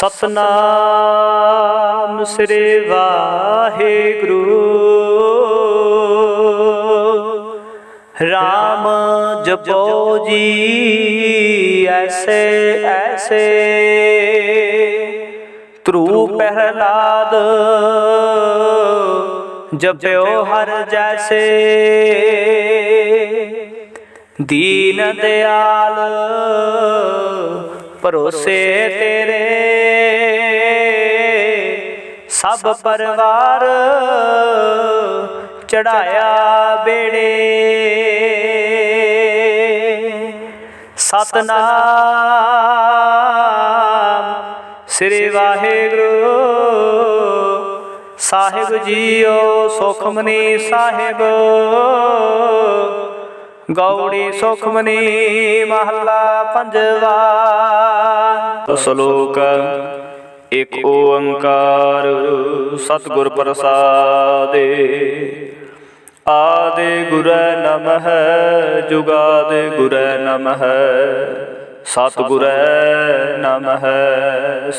सतनाम श्री वाहिगुरु। राम जपो जी ऐसे ऐसे, ध्रुव प्रहलाद जप्यो हर जैसे। दीन दयाल भरोसे तेरे, सब परिवार चढ़ाया बेड़े। सतनाम श्री वाहिगुरु साहिब जीओ। सुखमनी साहिब गौड़ी सुखमनी महला पंजवा। श्लोक। एक ओंकार सतगुर प्रसादे, आदि गुरै नमः जुगादि गुरै नमः, सतगुरै नमः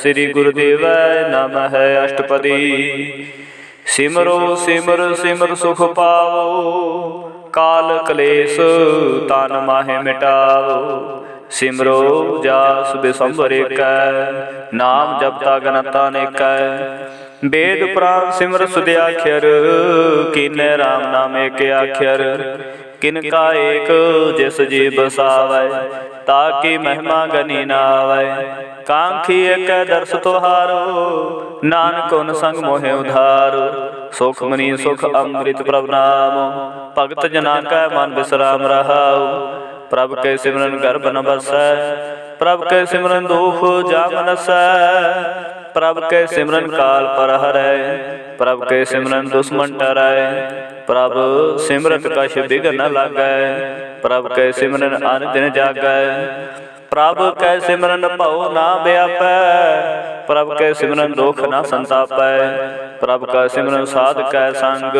श्री गुरुदेवै नमः। अष्टपदी। सिमरो सिमर सिमर सुख पाओ, काल कलेश तान माहे मिटाओ। सिमरो जास बिसंबर एकै, नाम जपता गनता अनेकै। वेद पुराण सिमर सुध आख्यर, कीनै राम नाम एक आख्यर। किनका एक जिस जी बसावै, ताकि महिमा गनी ना आवै। कांखी एक दर्श तुहारो, नानक उन संग मोहे उधारो। सुखमनी सुख अमृत प्रभ नाम, भगत जना कै मन विश्राम रहाओ। प्रभ के सिमरन गर्भ न बसै, प्रभ के सिमरन दुख जाम नसै। प्रभ के सिमरन काल पर हरै, प्रभ के सिमरन दुश्मन डरै। प्रभ सिमरत कछ बिघन न लागै, प्रभ के सिमरन अन दिन जागै। प्रभ कै सिमरन भव ना व्यापै, प्रभ के सिमरन दुख न संतापै। प्रभ का सिमरन साध कै संग,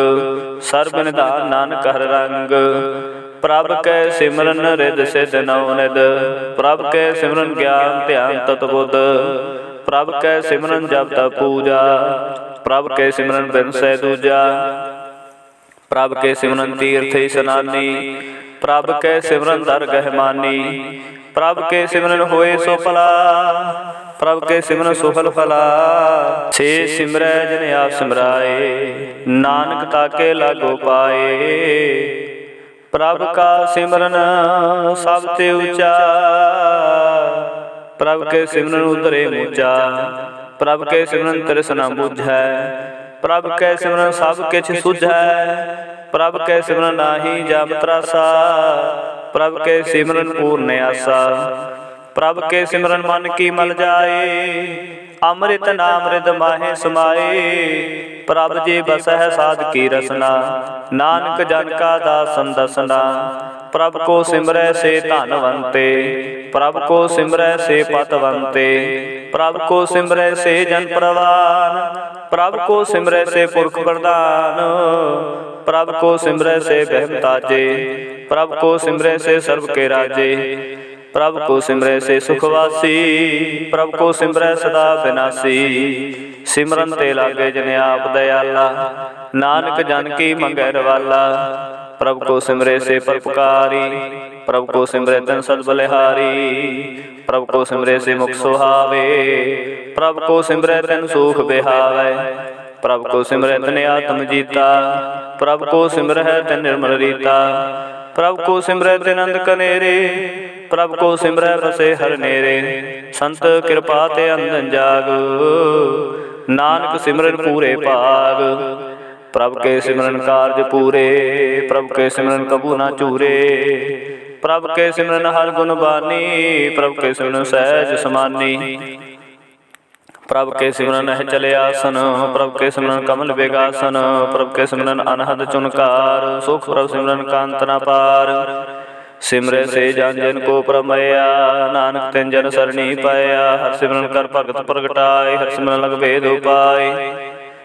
सर्ब निधान नानक हर रंग। प्रभ कै सिमरन रिद सिद्ध नवनिध, प्रभ कै सिमरन ज्ञान ध्यान तत्बुध। प्रभ कै सिमरन जप तप पूजा, प्रभ कै सिमरन बिनसै दूजा। प्रभ के सिमरन तीर्थ स्नानी, प्रभ कै सिमरन दरगह मानी। प्रभ के सिमरन होए सो भला, प्रभ के सिमरन सुफल फला। छे सिमरै जिन आप सिमराए, नानक ताके लागो पाए। प्रभ का सिमरन सब ते ऊंचा, प्रभ के सिमरन उतरे ऊंचा। प्रभ के सिमरन तृष्णा बुझै, प्रभ के सिमरन सब किछ सुझै। प्रभ के सिमरन नाही जाम त्रासा, प्रभ के सिमरन पूर्ण आसा। प्रभ के सिमरन मन की मल जाए, अमृत नाम रिद माहे समाए। प्रभ जी बसह साध की रसना, नानक जन का दासन दसना। प्रभ को सिमरै से धनवंते, प्रभ को सिमरै से पतवंते। प्रभ को सिमरै से जन प्रवान, प्रभ को सिमरै से पुरख प्रदान। प्रभ को सिमरै से बहम ताजे, प्रभ को सिमरै से सर्व के राजे। प्रभ को सिमरै से सुखवासी, प्रभ को सिमरै सदा विनाशी। सिमरन ते लागे जिन आप दयाला, नानक जन की मंगै रवाला। प्रभ को सिमरै से परोपकारी, प्रभ को सिमरै तन सद बलिहारी। प्रभ को सिमरै से मुख सुहावे, प्रभ को सिमरै तन सुख बिहावै। प्रभ को सिमरै तन आत्म जीता, प्रभ को सिमरै तन निर्मल रीता। प्रभ को सिमरै तन नंद कनेरे, प्रभ को सिमरै बसे हर नेरे। संत कृपा ते अंधन जाग, नानक सिमरन पूरे भाग। प्रभ के सिमरन कारज पूरे, प्रभ के सिमरन कबू ना चूरे। प्रभ के सिमरन हर गुण बानी, प्रभ के सिमरन सहज समानी। प्रभ के सिमरन है चले आसन, प्रभ के सिमरन कमल बेगासन। प्रभ के सिमरन अनहद चुनकार, सुख प्रभ सिमरन कांत न पार। सिमरै से जान जिन को प्रमया, नानक तिन जन सरणी पाया। हर सिमरन कर भगत प्रगटाए, हर सिमरन लग भेद उपाय।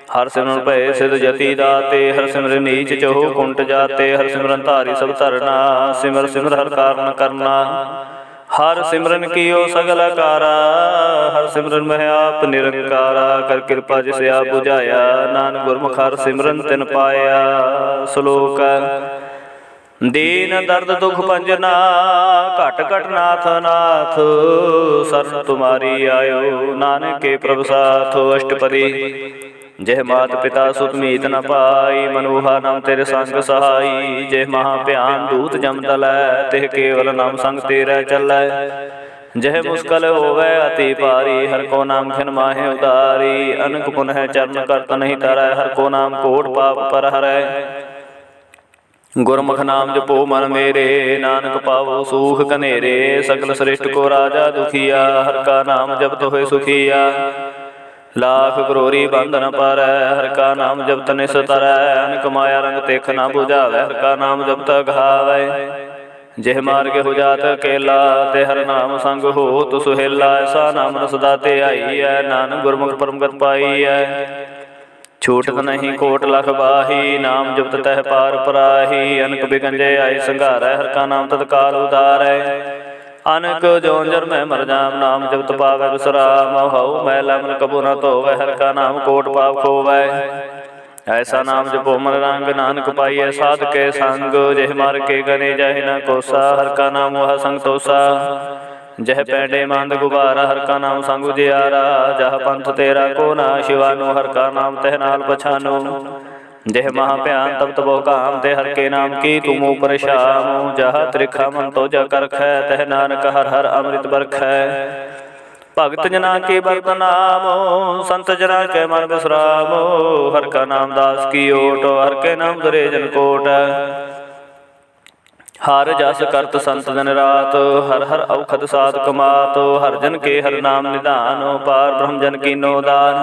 हर सिमरन भय सिद्ध जति दाते, हर सिमरन नीच चहु कुंट जाते। हर सिमरन धारी सब धरना, सिमर सिमर हर कारण करना। हर सिमरन कियो सगल कारा, हर सिमरन मह आप निरंकारा। कर कृपा जिसे आप बुझाया, नानक गुरमुख हर सिमरन तिन पाया। श्लोक दीन दर्द दुख भंजना, घट घट नाथ नाथ। शरण तुम्हारी आयो, नानक के प्रभु साथ। अष्टपदी जय मात पिता सुत मीत न पाई, मनोहा नाम तेरे संग सहाई। जय महाभ्यान दूत जम दलै, तिह केवल नाम संग तेरा चलै। जय मुश्किल होवै अति भारी, हर को नाम खिन माहे उदारी। अनक पुनः चरण करत नहीं तरै, हर को नाम कोट पाप पर हरै। गुरमुख नाम जपो मन मेरे, नानक पावो सूख कनेरे। सकल श्रेष्ठ को राजा दुखिया, हर का नाम जपत होए सुखिया। लाख करोरी बंधन पर, हर का नाम जपत निस तरै। अनक माया रंग तेख न बुझावै, हर का नाम जपत घावै। जेह मार्ग हो जात अकेला, ते हर नाम संग होत सुहेला। ऐसा नाम रस दाते आई है, नानक गुरमुख परम गत पाई है। छूटत नहीं कोट लख बाही, नाम जपत तह पार पराही। अनक बिगंजे आई संघारै, हर का नाम तत्काल उधारै। अनक जौंजर में मर जाम, नाम जपत पावै विश्राम। हऊ मैला मन कबू न धोवै, हर का नाम कोट पाप खोवै। ऐसा नाम जपो मन रंग, नानक पाइयै साध के संग। जेह मार के गने जह न कोसा, हर का नाम वह संग तोसा। जह पैंडे मांद गुबारा, हर का नाम संग उजियारा। जह पंथ तेरा को ना शिवानो, हर का नाम तह नाल पछानो। जह महाभ्यान तब तबो काम, ते हर के नाम की तुम ऊपर शाम। जह त्रिखा मन तो जा करखै, तह नानक हर हर अमृत बरखै। भगत जना के बरत नाम, संत जना के मन विश्राम। हर का नाम दास की ओट, हर के नाम दुरे जन कोट। हर जस करत संत दिन रात, हर हर औखद साध कमात। हर जन के हर नाम निधान, पार ब्रह्म जन की नो दान।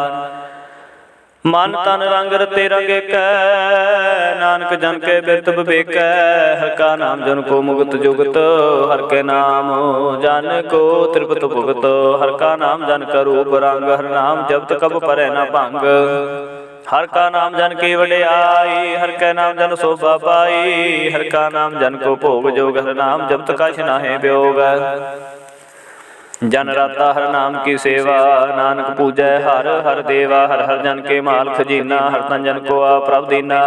मन तन रंग रते रंग कै, नानक जन के बिरत विवेकै। हर का नाम जन को मुगत जुगत, हर के नाम जन को त्रिपत भुगत। हर का नाम जन का रूप रंग, हर नाम जपत कब परै न भंग। हर का नाम जन की वडियाई, हर के नाम जन शोभा पाई। हर का नाम जन को भोग जोग, हर नाम जपत कछ नाहि ब्योग। जन राता हर नाम की सेवा, नानक पूजै हर हर देवा। हर हर जन के माल खजीना, हर तन जन को आप प्रभ दीना।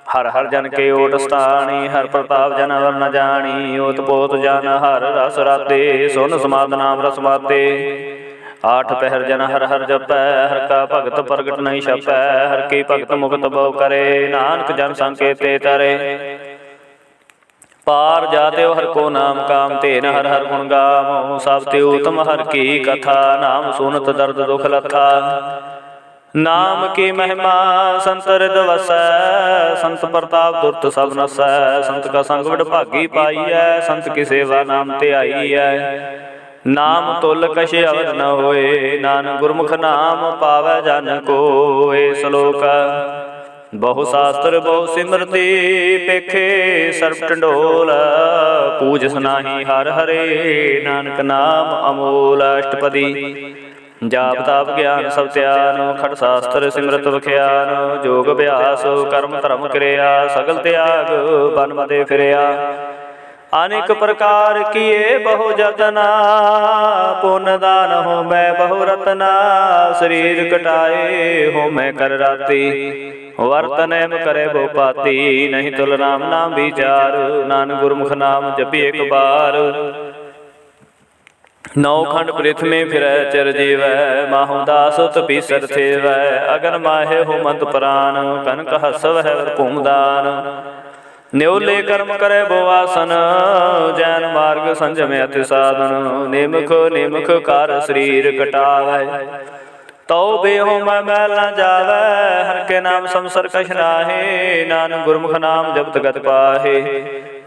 हर हर जन के ओट स्थानी, हर प्रताप जन अवर न जानी। ओत पोत जन हर रस राते, सुन समाद नाम रस माते। आठ पहर जन हर हर जपै, हर का भगत प्रगट नहीं छपै। हर की भगत मुक्त बो करे, नानक जन संकेते तरे। पार जाते हर को नाम काम, तेन हर हर गुण गाम। सब ते उत्तम हर की कथा, नाम सुनत दर्द दुख लथा। नाम की महिमा संत हृद वसै, संत प्रताप दुर्त सब नसै। संत का संग बड़ भागी पाईऐ, संत की सेवा नाम ते आईऐ। नाम तुल कछ अवध न होए, नानक गुरमुख नाम पावै जन कोय। श्लोक बहु शास्त्र बहु सिमरति, पेखे सर्व टंडोल। पूज सुनाही हर हरे, नानक नाम अमोल। अष्टपदी जाप ताप ज्ञान सब त्यान, खट शास्त्र सिमरत बख्यान। जोग अभ्यास कर्म धर्म क्रिया, सगल त्याग बन मदे फिरया। अनेक प्रकार किए बहु जतना, पुण्य दान हो मैं बहु रतना। शरीर कटाए हो मैं कर राती, वर्तन करे वो पाती। नहीं तुल राम नाम विचार, नानक गुरमुख नाम जपि एक बार। नौ खंड पृथ्वी फिरै चिर जीवै, माहु दास तपीसर थेवै। अगन माहे हो मत प्राण, कनक हसव है भूमदान। न्योले कर्म करे बो आसन, जैन मार्ग संजम अति साधन। निमुख निमुख कार शरीर कटावै, तो बेहो मैं मैल न जावै। हर के नाम संसर कछ नाहि, नानक गुरमुख नाम जपत गत पाहे।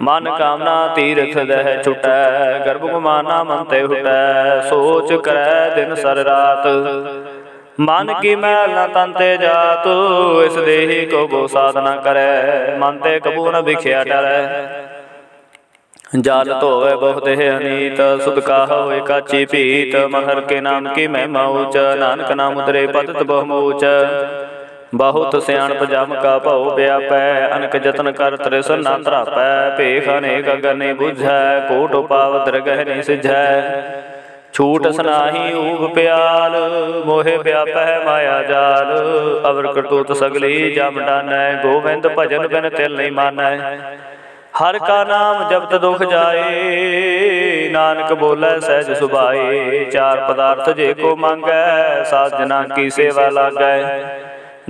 मन कामना तीरथ दह छुटै, गर्भ गुमाना मन ते हुटै। सोच करै दिन सर रात, मन की मैल न तन ते जात। इस देही को गो साधना करे, मन ते कबू न भिखिया डरै। जाल धोवे बहुत है अनीत, सुध का होए काची पीत। महर के नाम की महिमा ऊंच, नानक नाम उतरे पतित बहु ऊंच। बहुत सियाणप जम का भौ व्यापै, अनक जतन कर त्रिसन ना धरापै। भेख अनेक अगर नहीं बुझै, कोट पाव दरगह नहीं सिझै। छूट सनाही ऊब प्याल, मोहे व्यापै माया जाल। अवर करतूत सगली जम डानै, गोविंद भजन बिन तिल नहीं मानै। हर का नाम जपत दुख जाए, नानक बोलै सहज सुभाए। चार पदार्थ जे को मांगै, सात जना की सेवा लागै।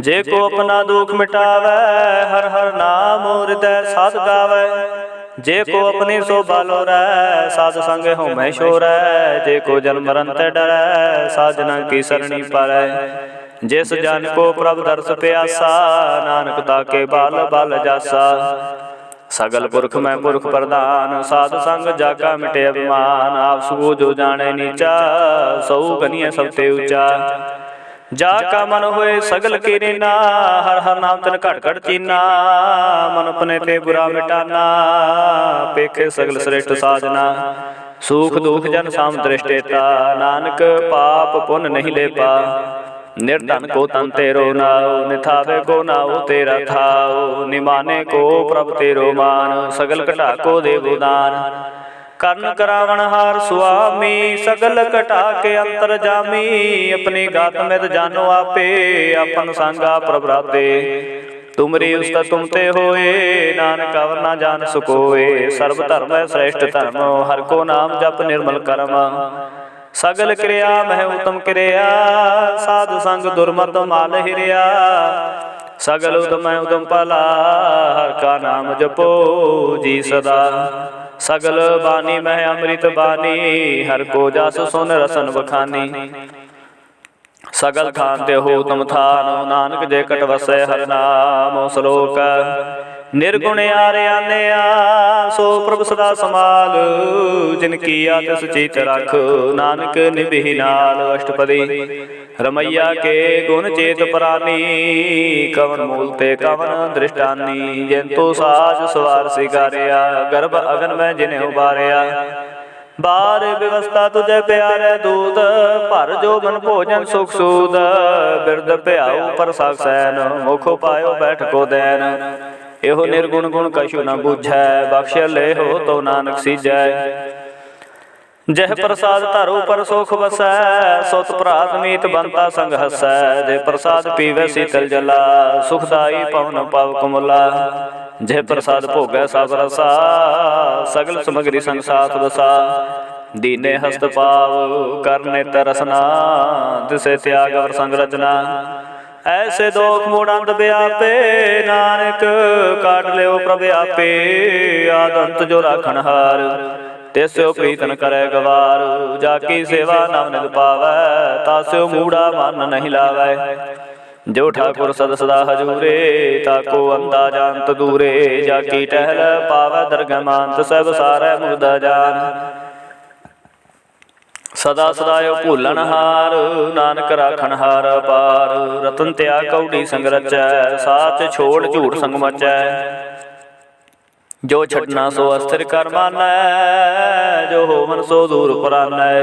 जे को अपना दुख मिटावै, हर हर नाम हृदय साध गावै। जे को अपनी शोभा लोरै, साध संग होमै शोरै। जे को जन्म मरण ते डरै, सात जना की सरणी पारै। जिस जन को प्रभ दर्श प्यासा, नानक ताके बाल बाल जासा। सगल पुरख मैं पुरख प्रधान, साध संग जाका मिटे अभिमान। आप सू जो जाने नीचा, सऊ गनिय सबते ऊंचा। जाका मन होए सगल की रीना, हर हर नाम तन घट घट चीना। मन अपने ते बुरा मिटाना, पेखे सगल श्रेष्ठ साजना। सुख दुख जन साम दृष्टेता, नानक पाप पुण्य नहीं ले पा। निर्धन को तन तेरो नाओ, निथावे को नाओ तेरा थाओ। निमाने को प्रभ तेरो मान, सगल कटा को देवो दान। कर्ण करावण हार सुआमी, सगल कटा के अंतर जामी। अपनी गात में जानो आपे, अपन सांगा प्रभराते। तुमरी उस्ता तुम ते होए, नानक अवर ना जान सुकोए। सर्व धर्म श्रेष्ठ धर्म, हर को नाम जप निर्मल कर्म। सगल क्रिया मह उत्तम क्रिया, साधु संग दुर्मत माल हिरिया। सगल उदम उदम पला, हर का नाम जपो जी सदा। सगल बानी मह अमृत बानी, हर को जास सुन रसन बखानी। सगल खान ते हो तम थान, नानक जे कट वसै हर नाम। श्लोक निर्गुण आर्यानया, सो प्रभु सदा समाल। जिनकी आतिस चित रख, नानक निभिहि नाल। अष्टपदी रमैया के गुण चेत प्राणी, कवन मूल ते कवन दृष्टानी। जिंतु साज सवार सिगारिया, गर्भ अगन में जिन्हें उबारिया। बार व्यवस्था तुझे प्यारे दूध, भर जो मन भोजन सुख सूद। बिरद प्याऊ पर साक्षैन, मुख पायो बैठ को दैन। एहो निर्गुण गुण कछु न बूझै, बख्श ले हो तो नानक सीजै। जह प्रसाद धरो पर सुख बसै, सुत प्रात मीत बनता संग हसै। जय प्रसाद पीवै शीतल जला, सुखदाई पवन पाव कमला। जय प्रसाद भोगै सब रसा, सगल समग्री संग साथ बसा। दीने हस्त पाव करने तरसना, तिसे त्याग अवर संग रचना। ऐसे दोख मूढ़ व्यापे, नानक काट लियो प्रभ आपे। आदंत जो राखण हार, त्यसो प्रीतन करे गवार। जाकी सेवा नाम निग पावै, तास्यो मूढ़ा मन नहीं लावै। जो ठाकुर सद सदा हजूरे, ताको अंधा जानत दूरे। जाकी टहल पावै दरगह मानत, सब सारै मुर्दा जान। सदा सदायो भूलन हार, नानक राखण हार पार। रतन त्याग कौड़ी संग रचै, साच छोड़ झूठ संग मचै। जो छड़ना सो अस्थिर कर मानै, जो होवन सो दूर परानै।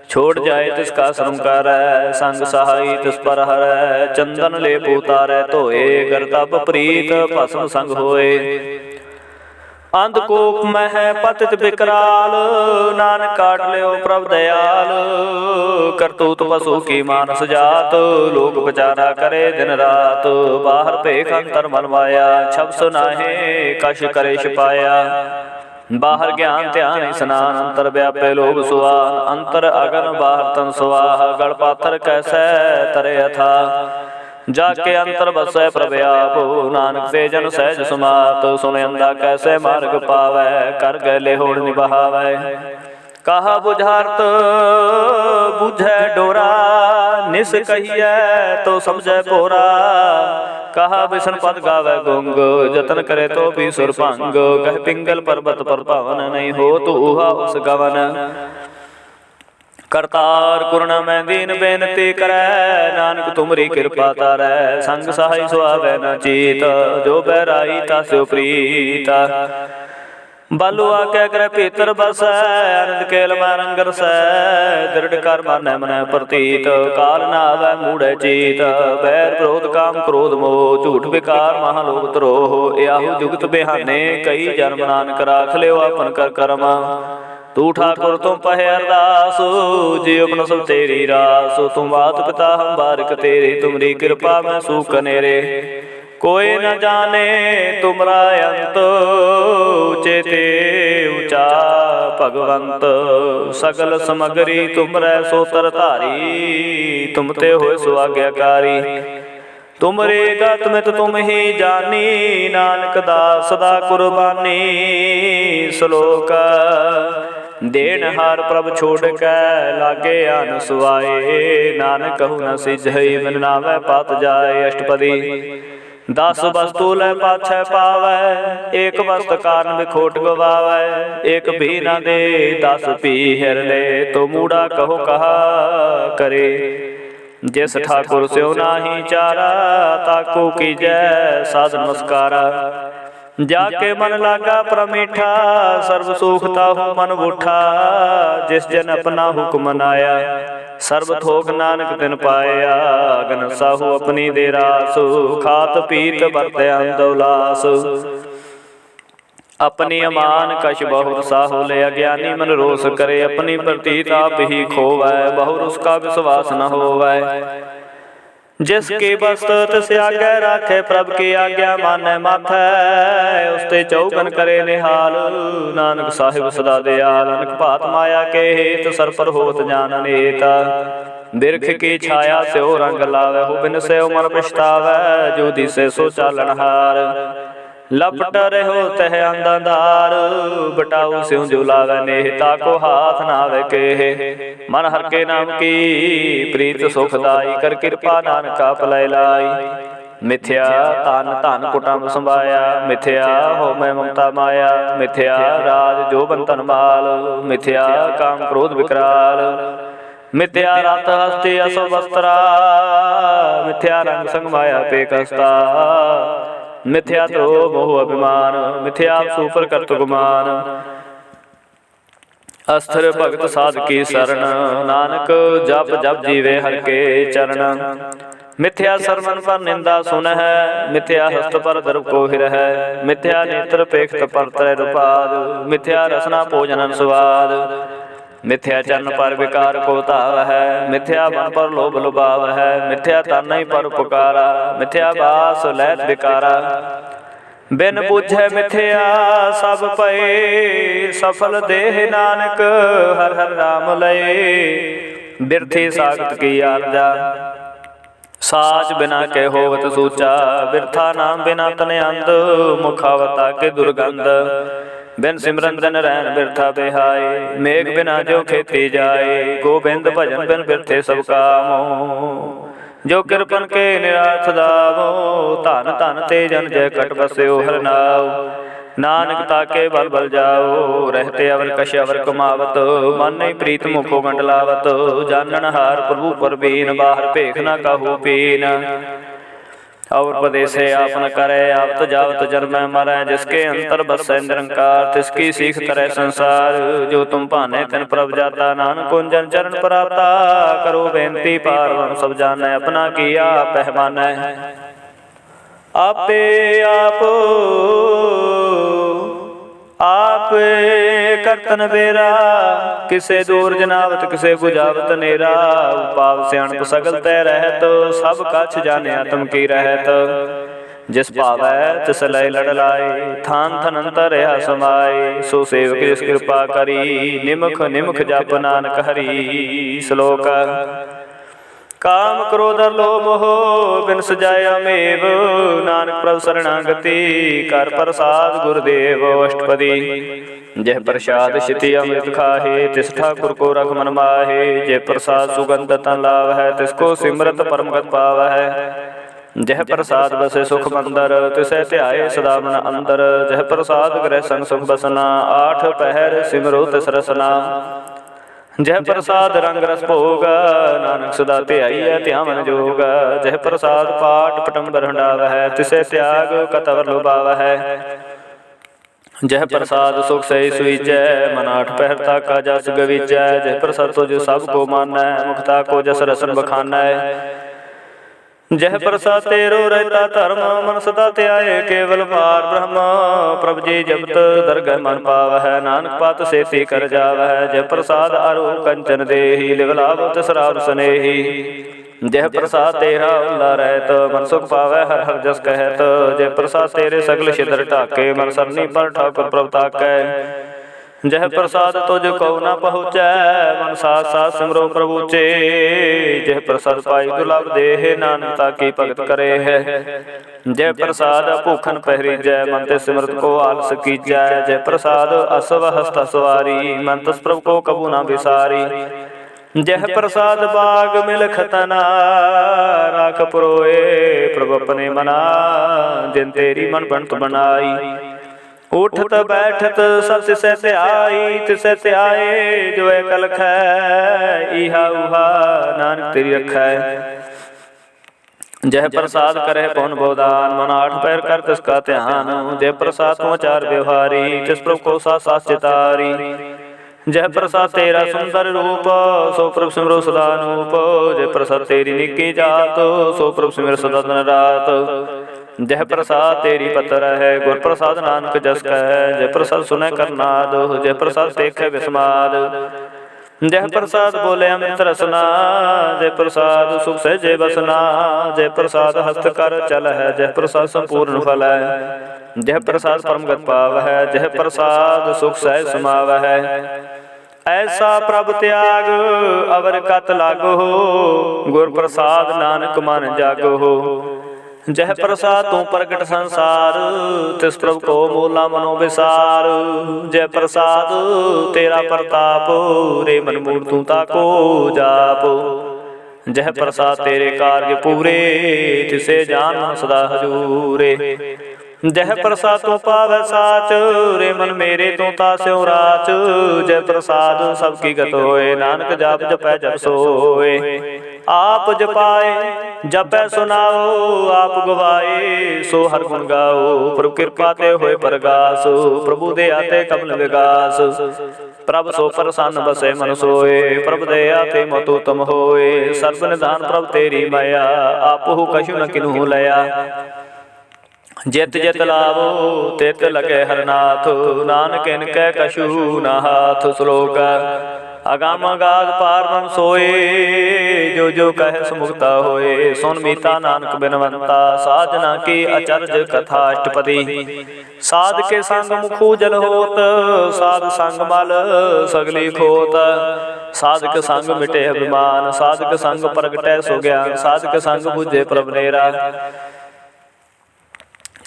छोड़ जाए तिसका श्रम करै, संग सहाई तिस पर हरै। चंदन ले उतारै धोए, करतब प्रीत भस्म संग होए। अंधकूप मह पतित विकराल, नानक काट लियो प्रभ दयाल। करतूत पशु की मानस जात, लोक विचारा करे दिन रात। बाहर भेख अंतर मन माया, छब सुनाहे कश करे छिपाया। बाहर ज्ञान ध्यान स्नान, अंतर व्यापे लोभ सुआन। अंतर अगन बाहर तन सुआह, गढ़ पाथर कैसे तरे अथा। जाके अंतर बसै प्रभ आप, नानक से जन सहज समात। सुने अंधा कैसे मार्ग पावै, कर गले होड़ निभावै। कहा बुझारत बुझै डोरा, निस कहिए तो समझै पोरा। कहा बिसन पद गावै गुंग, जतन करे तो भी सुर भंग। कह पिंगल पर्वत पर पावन, नहीं हो तू उहा उस गवन। करतार कुरन मैं दीन बेनती करै, नानक तुमरी कृपा तारै। संग सहाय सुहावै न चीत, जो बैराई तास्यो प्रीत। बालू आके कर भीतर बसै, आनंद केल मैं रंग रसै। दृढ़ कर मानै मनै प्रतीत, काल न आवै मूढ़ै चीत। बैर विरोध काम क्रोध मोह, झूठ विकार महालोभ द्रोह। याहू जुगत बिहाने, कई जन्म नानक राख लियो अपन कर कर्म। तू ठाकुर तुम पहे अरदास, जियो अपन सब तेरी रास। तुम मात पिता हम बारिक तेरे, तुमरी कृपा मैं सूख कनेरे। कोई न जाने तुमरा अंत, चेते ऊंचा भगवंत। सगल समगरी तुमरै सोतर धारी, तुम ते होए सो आज्ञाकारी। तुमरे गत मित तुम ही जानी, नानक दास सदा कुर्बानी। श्लोक देन हार प्रभ छोड़ कै, लागे आन सुआए। नानक कहु न सिझई, बिन नावै पात जाए। अष्टपदी 10 वस्तु लै पाछै पावै, एक वस्त कारण बिखोट गवावै। एक भी न दे 10 पी हिर ले, तो मूढ़ा कहो कहा करे। जिस ठाकुर स्यो नाही चारा, ताको कीजै साध नमस्कारा। जाके मन लागा प्रमीठा, सर्व सुख ताहु मन बूठा। जिस जन अपना हुक्म मनाया, सर्व थोक नानक तिन पाया। अगन साहू अपनी दे रास, खात पीत बरत अंदौलास। अपनी अमान कछ बहुत साहु ले, अज्ञानी मन रोष करे। अपनी प्रतीत आप ही खोवै, बहुर उसका विश्वास न होवै। जिसकी वस्तु तिस आगे राखे, प्रभ की आज्ञा मानै माथै। उसते चौकन करे निहाल, नानक साहिब सदा दयाल। अनक भात माया के हेत, सर पर होत जान अनेत। बिरख की छाया स्यो रंग लावै, हो बिन स्यो मन पछतावै। जो दिसे सो चालनहार, लपट रहो तह अंधाधार। बटाऊ स्यों जो लावै नेह, ताको हाथ न आवे केहे। मन हर के नाम की प्रीत सुखदाई, कर कृपा नानका पलै लाई। मिथ्या तन धन कुटुंब संभाया, मिथ्या हो मैं ममता माया। मिथ्या राज जो बंधन माल, मिथ्या काम क्रोध विकराल। मिथ्या रत हस्ती असो वस्त्रा, मिथ्या रंग संग माया पे कसता। मिथ्या तो मोह अभिमान, मिथ्या सुपर कर्त गुमान। अस्थिर भगत साध की शरण, नानक जप जप जीवे हर के चरण। मिथ्या सरमन पर निंदा सुन है, मिथ्या हस्त पर दर्प को हिर है। मिथ्या नेत्र पेखत पर त्रय रुपाद, मिथ्या रसना भोजन स्वाद। मिथ्या चरण पर विकार को ताव है, मिथ्या मन पर लोभ लुभाव है। मिथ्या तन ही पर उपकारा, मिथ्या बास लैत विकारा। बिन बुझे मिथ्या सब पए, सफल देह नानक हर हर राम लये। बिरथी सागत की आरजा, साच बिना के होवत सूचा। बिरथा नाम बिना तन अंध, मुखावता के दुर्गंध। बिन सिमरन दिन रैन बिरथा बिहाय, मेघ बिना जो खेती जाए। गोबिंद भजन बिन बिरथे सब कामो, जो कृपन के निराथ दामो। धन धन ते जन जय कट बस्यो हर नाव। नानक ताके बल बल जाओ, रहते अवर कश अवर कमावत। मन नहीं प्रीत मुखो गंडलावत, जानन हार प्रभु परबीन। बाहर भेख न काहू पीन, और उपदेशे आपन करे। आवत जावत जन्म मरै, जिसके अंतर बसै निरंकार। तिसकी सीख तरह संसार, जो तुम भाने तिन प्रभ जाता। नानक कुंजन चरण प्राप्ता, करो बेनती पार ब्रह्म सब जानै। अपना किया पहमानै, आपे आप आप करतन बेरा। किसे दूर जनावत किसे बुझावत नेरा। पाव सियाणप सगल तै रहत, सब कछ जाने आत्म की रहत। जिस पावै तिस लय लड़ लाए, थान थन अंतर रहा समाए। सो सेवक जिस कृपा करी, निमख निमख जप नानक हरि। श्लोक काम क्रोध लोभ मोह, बिन सजाया मेव। नानक प्रभ शरणागति, कर प्रसाद गुरुदेव। अष्टपदी जय प्रसाद क्षिति अमृत खाहे, तिस ठाकुर को रख मन माहे। जय प्रसाद सुगंध तन लाभ है, तिसको सिमरत परमगत पाव है। जह प्रसाद बसे सुख मंदर, तिसै ध्याए सदा मन अंदर। जह प्रसाद ग्रह संग सुख बसना, 8 पहर सिमरो तिस रसना। जह प्रसाद रंग रस भोग, नानक सदा ध्याईयै ध्यान जोग। जह प्रसाद पाठ पटंबर हंडाव है, तिसे त्याग कतवर लुभाव है। जह प्रसाद सुख सही सुईचै, मन आठ पहर ताका जस गवीचै। जह प्रसाद तुझ सब को मानै, मुक्ता को जस रसन बखानै। जह प्रसाद तेरो रहता धर्म, मन सदा त्याए केवल पार ब्रह्म। प्रभ जी जपत दरगह मन पावह, नानक पात सेती कर जावह। जह प्रसाद अरु कंचन देहि, लिव लाभ तिसराव स्नेही। जह प्रसाद तेरा उल्ला रहत, मन सुख पावै हर हर जस कहत। जह प्रसाद तेरे सगल छिद्र ढाके, मन सरनी पर ठाकुर प्रभ ताकै। जह प्रसाद तुझ को न पहुँचै, मन साथ साथ सिमरो प्रभु चे। जह प्रसाद पाई दुर्लभ देह, नानकता की भगत करे है। जय प्रसाद भूखन पहरी जय, मन ते सिमरत को आलस की जय। जय प्रसाद असव हस्त सवारी, मन तस प्रभु को कबू न बिसारी। जह प्रसाद बाग मिलख तना, राख पुरोए प्रभु अपने मना। जिन तेरी मन बनत बनाई, उठत बैठत सब तिसै त्याई। तिसै त्याए जो कल खै, इहा उहा नानक तेरी रखै। जह प्रसाद करे पौन बहुदान, मन आठ पैर कर तिसका ध्यान। जय प्रसाद तुम आचार व्यवहारी, तिस प्रभु को साथ साथ चितारी। जय प्रसाद तेरा सुंदर रूप, सो प्रभु सिमरो सदा नूप। जय प्रसाद तेरी निकी जात, सो प्रभु सिमर सदा दिन रात। जय प्रसाद तेरी पत्र है, गुर प्रसाद नानक जस कह। जय प्रसाद सुनै करनाद, जय प्रसाद देखे विस्माद। जय प्रसाद बोले अमृत रसना, जय प्रसाद सुख सहजे बसना। जय प्रसाद हस्त कर चल है, जय प्रसाद संपूर्ण फल है। जय प्रसाद परम गत पाव है, जय प्रसाद सुख सहज समाव है। ऐसा प्रभ त्याग अवर कत लागो, गुर प्रसाद नानक मन जागो। जह प्रसाद तू प्रगट संसार, तिस प्रभु को मूला मनो विसार। जय प्रसाद तेरा प्रताप, रे मन मूल तू ताको जाप। जह प्रसाद तेरे कार्य पूरे, तिसे जान सदा हजूरे। जह प्रसाद तू पावै साच, रे मन मेरे तू तास्यों राच। जय प्रसाद सबकी गत होए, नानक जाप जपै जप सोए। आप जपाए जपै सुनाओ, आप गवाए सो हर गुण गाओ। प्रभु कृपा ते होए परगास, प्रभु दया ते कमल विगास। प्रभ सो प्रसन्न बसे मन सोए, प्रभ दया ते मत उत्तम होए। सर्व निधान प्रभ तेरी माया, आपहु कछु न किन्हु लया। जित जित लावो तित लगे हरनाथ, नानक इनकै कछु न हाथ। श्लोक अगाम अगाध पार ब्रह्म सोए, जो जो कहे सुमुक्ता होए। सुन मीता नानक बिनवंता, साधना की अचरज कथा अष्टपदी। साध के संग मुखु जल होत, साध संग मल सगली खोत। साधक संग मिटे अभिमान, साधक संग प्रगटै सो ज्ञान। साधक संग बुझे प्रभ नेरा,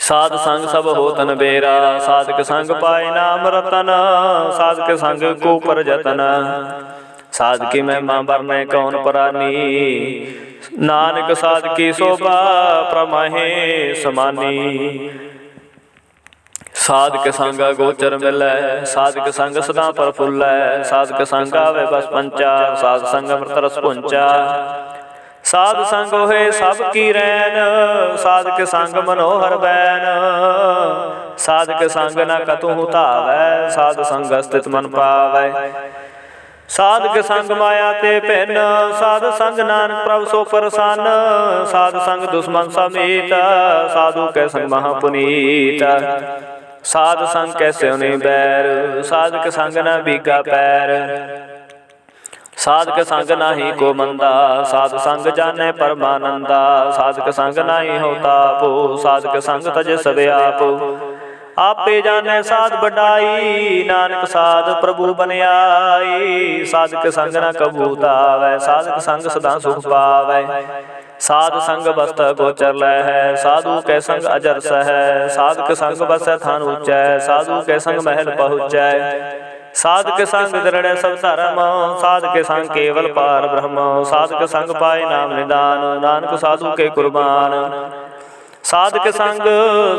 साध संग सब होतन बेरा। साधक संग पाए नाम रतन, साधक संग को पर जतन। साधकी महिमा बरनै कौन परानी, नानक साधकी शोभा प्रमाहे समानी। साधक संग गोचर मिलै, साधक संग सदा प्रफुल्लै। साधक संग आवे बस पंचा, साध संग अमृत रस पुंचा। साध संग होए सब की रैन, साधक संग मनोहर बैन। साधक संग न कतहु धावै, साध संग स्थित मन पावै। साधक संग माया ते भिन्न, साध संग नानक प्रभु सो प्रसन्न। साध संग दुश्मन समीत, साधु कै संग महापुनीत। साध संग कैसे उन्हें बैर, साधक संग न बीगा पैर। साधक संग नाही को मंदा, साध संग जाने परमानंदा। साधक संग नाही हो तापो, साधक संग तजे सब आप। आपे जाने साध बढ़ाई, नानक साध प्रभु बन आई। साधक संग न कबू तावै, साधक संग सदा सुख पावै। साध संग बस्त गोचर लहै, साधु के संग अजर सहै। साधक संग बसै थान ऊंचै, साधु के संग महल पहुँचै। साधक संग दृढ़ सब धर्म, साधक संग केवल पार ब्रह्म। साधक संग पाए नाम निदान, नानक साधु के कुर्बान। साधक संग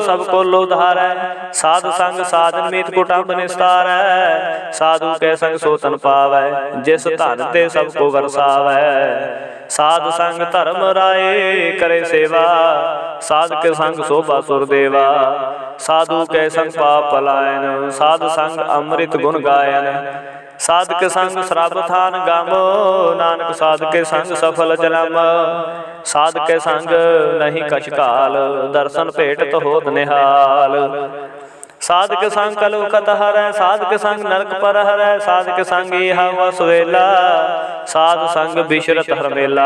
सब को लोधारै, साध संग साधन मीत कुटुंब निस्तारै। साधु के संग सोतन पावै, जिस धन ते सब को बरसावै। साध संग धर्म राए करे सेवा, साधक संग शोभा सुर देवा। साधु के संग पाप पलायन, साध संग अमृत गुण गायन। साधक संग श्रब थान गम, नानक साधके संग सफल जन्म। साधके संग नहीं कछ काल, दर्शन भेट तो होत निहाल। साधक संग कलुखत हरै, साधक संग नरक पर हरै। साधक संग इहा वस वेला, साध संग बिशरत हर मेला।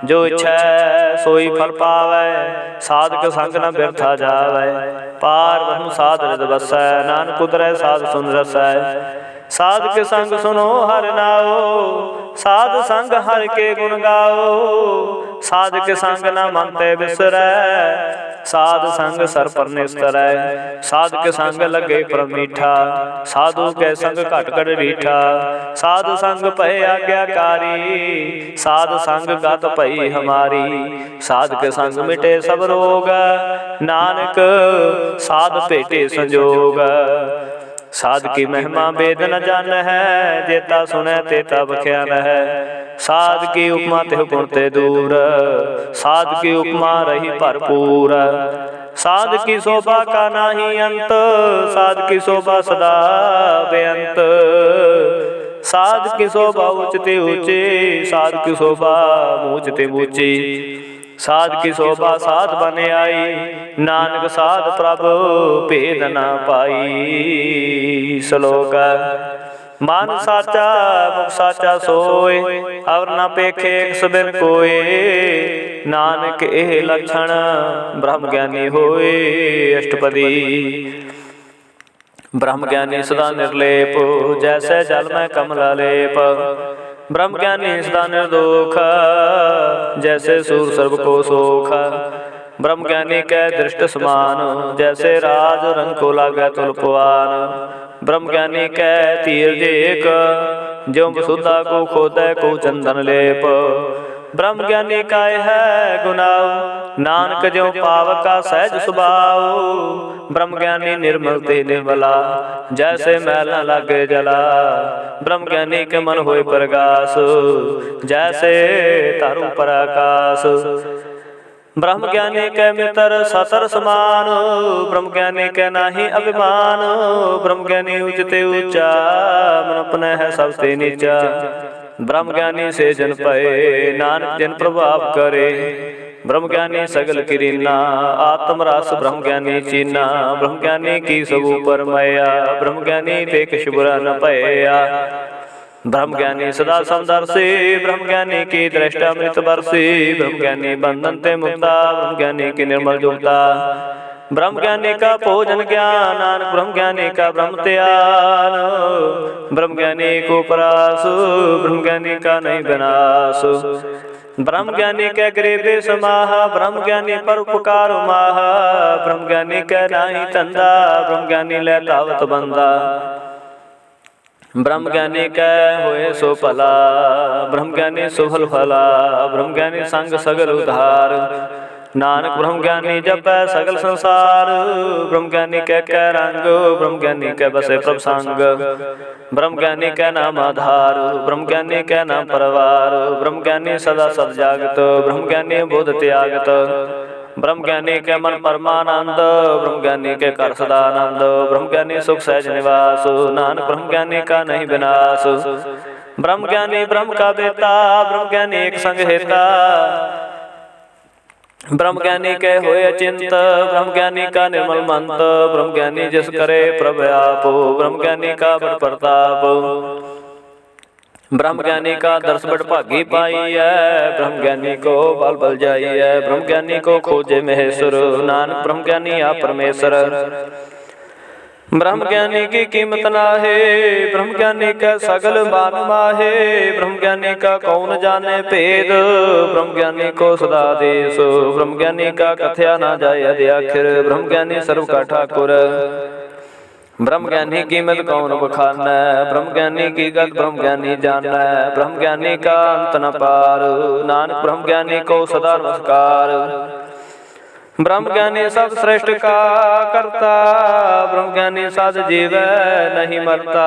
जो इच्छै सोई फल पावै, साधक संग न बिरथा जावै। पार ब्रह्म साध रिद बसै, नानक उतरै साध सुन रसै। साधक संग सुनो हर नाओ, साध संग हर के गुण गाओ। साधक संग न मन ते बिसरै, साध संग सर पर निस्तरै। साधक संग लगे परम मीठा, साधु के संग घट घट रीठा। साध संग भय आज्ञाकारी, साध संग गत भई हमारी। साधक संग मिटे सब रोग, नानक साध भेटे संजोग। साध की महिमा वेद न जान है, जेता सुनै तेता बख्यान है। साध की उपमा तिह गुण ते दूर, साध की उपमा रही भरपूर। साध की शोभा का नाही अंत, साध की शोभा सदा बेअंत। साध की शोभा उचते ऊंचे, साध की शोभा ऊंचते ऊंची। साध की शोभा साध बन आई, नानक साध प्रभ भेद न पाई। श्लोक मन साचा मुख साचा सोए, और न पेखे सबिन कोय। नानक एह लक्षण ब्रह्म ज्ञानी होए। अष्टपदी ब्रह्म ज्ञानी सदा निर्लेप, जैसे जल में कमला लेप। ब्रह्म ज्ञानी सदा निर्दोख, जैसे सूर सर्व को सोख। ब्रह्म ज्ञानी कै दृष्ट समान, जैसे राज रंग को लागे तुलपवान। ब्रह्म ज्ञानी कै तीर देख, ज्यों वसुधा को खोदै को चंदन लेप। ब्रह्म ज्ञानी का है गुनाव, नानक ज्यों पावक का सहज स्वभाव। ब्रह्म ज्ञानी निर्मल ते निर्मला, जैसे मैल न लागे जला। ब्रह्म ज्ञानी के मन होए प्रकाश, जैसे तारू पर आकाश। ब्रह्म ज्ञानी के मित्र सतर समान, ब्रह्म ज्ञानी के नाही अभिमान। ब्रह्म ज्ञानी उचते ऊंचा, मन अपने है सबसे नीचा। ब्रह्म ज्ञानी से जन पए, नानक जन प्रभाव करे। ब्रह्म ज्ञानी सगल किरीना, आत्म रस ब्रह्म ज्ञानी चीना। ब्रह्म ज्ञानी की सब ऊपर माया, ब्रह्म ज्ञानी ते किछ बुरा न पया। ब्रह्म ज्ञानी सदा समदर्शी, ब्रह्म ज्ञानी की दृष्टा अमृत बरसी। ब्रह्म ज्ञानी बंधन ते मुक्ता, ब्रह्म ज्ञानी की निर्मल जुगता। ब्रह्म ज्ञानी का भोजन ज्ञान, नानक ब्रह्म ज्ञानी का ब्रह्म त्यान। ब्रह्म ज्ञानी को परास, ब्रह्म ज्ञानी का नहीं विनाश। ब्रह्म ज्ञानी के गरीबे समाह, ब्रह्म ज्ञानी पर उपकार माह। ब्रह्म ज्ञानी के नाही तंदा, ब्रह्म ज्ञानी ले तावत बंदा। ब्रह्म ज्ञानी कै होए सो भला, ब्रह्म ज्ञानी सुफल फला। ब्रह्म ज्ञानी संग सगल उधार, नानक ब्रह्म ज्ञानी जपै सगल संसार। ब्रह्म ज्ञानी कै रंग, ब्रह्म ज्ञानी कै बसे प्रभ संग। ब्रह्म ज्ञानी कै नाम आधार, ब्रह्म ज्ञानी कै नाम परवार। ब्रह्म ज्ञानी सदा सद जागत, ब्रह्म ज्ञानी बोध त्यागत। ब्रह्म ज्ञानी के मन परमानंद, ब्रह्म ज्ञानी के कर सदानंद। ब्रह्म ज्ञानी सुख सहज निवास, नानक ब्रह्म ज्ञानी का नहीं विनाश। ब्रह्म ज्ञानी ब्रह्म का बेटा, ब्रह्म ज्ञानी एक संग हेता। ब्रह्म ज्ञानी के होए अचिंत, ब्रह्म ज्ञानी का निर्मल मंत। ब्रह्म ज्ञानी जिस करे प्रभ आप, ब्रह्म ज्ञानी का बड़ प्रताप। ब्रह्म ज्ञानी का दर्श बड़ भागी पाई है, ब्रह्म ज्ञानी को बल बल जाई है। ब्रह्म ज्ञानी को खोजे महेश्वर, नानक ब्रह्म ज्ञानी आप परमेश्वर। ब्रह्म ज्ञानी की कीमत नाहे, ब्रह्म ज्ञानी का सगल मान माहे। ब्रह्म ज्ञानी का कौन जाने भेद, ब्रह्म ज्ञानी को सदा देश। ब्रह्म ज्ञानी का कथया ना जाए अध्याखिर, ब्रह्म ज्ञानी सर्व का ठाकुर। ब्रह्म ज्ञानी कीमत कौन बखाना, ब्रह्म ज्ञानी की गत ब्रह्म ज्ञानी जाना। ब्रह्म ज्ञानी का अंत न पार, नानक ब्रह्म ज्ञानी को सदा नमस्कार। ब्रह्म ज्ञानी सब श्रेष्ठ का करता, ब्रह्म ज्ञानी साध जीव नहीं मरता।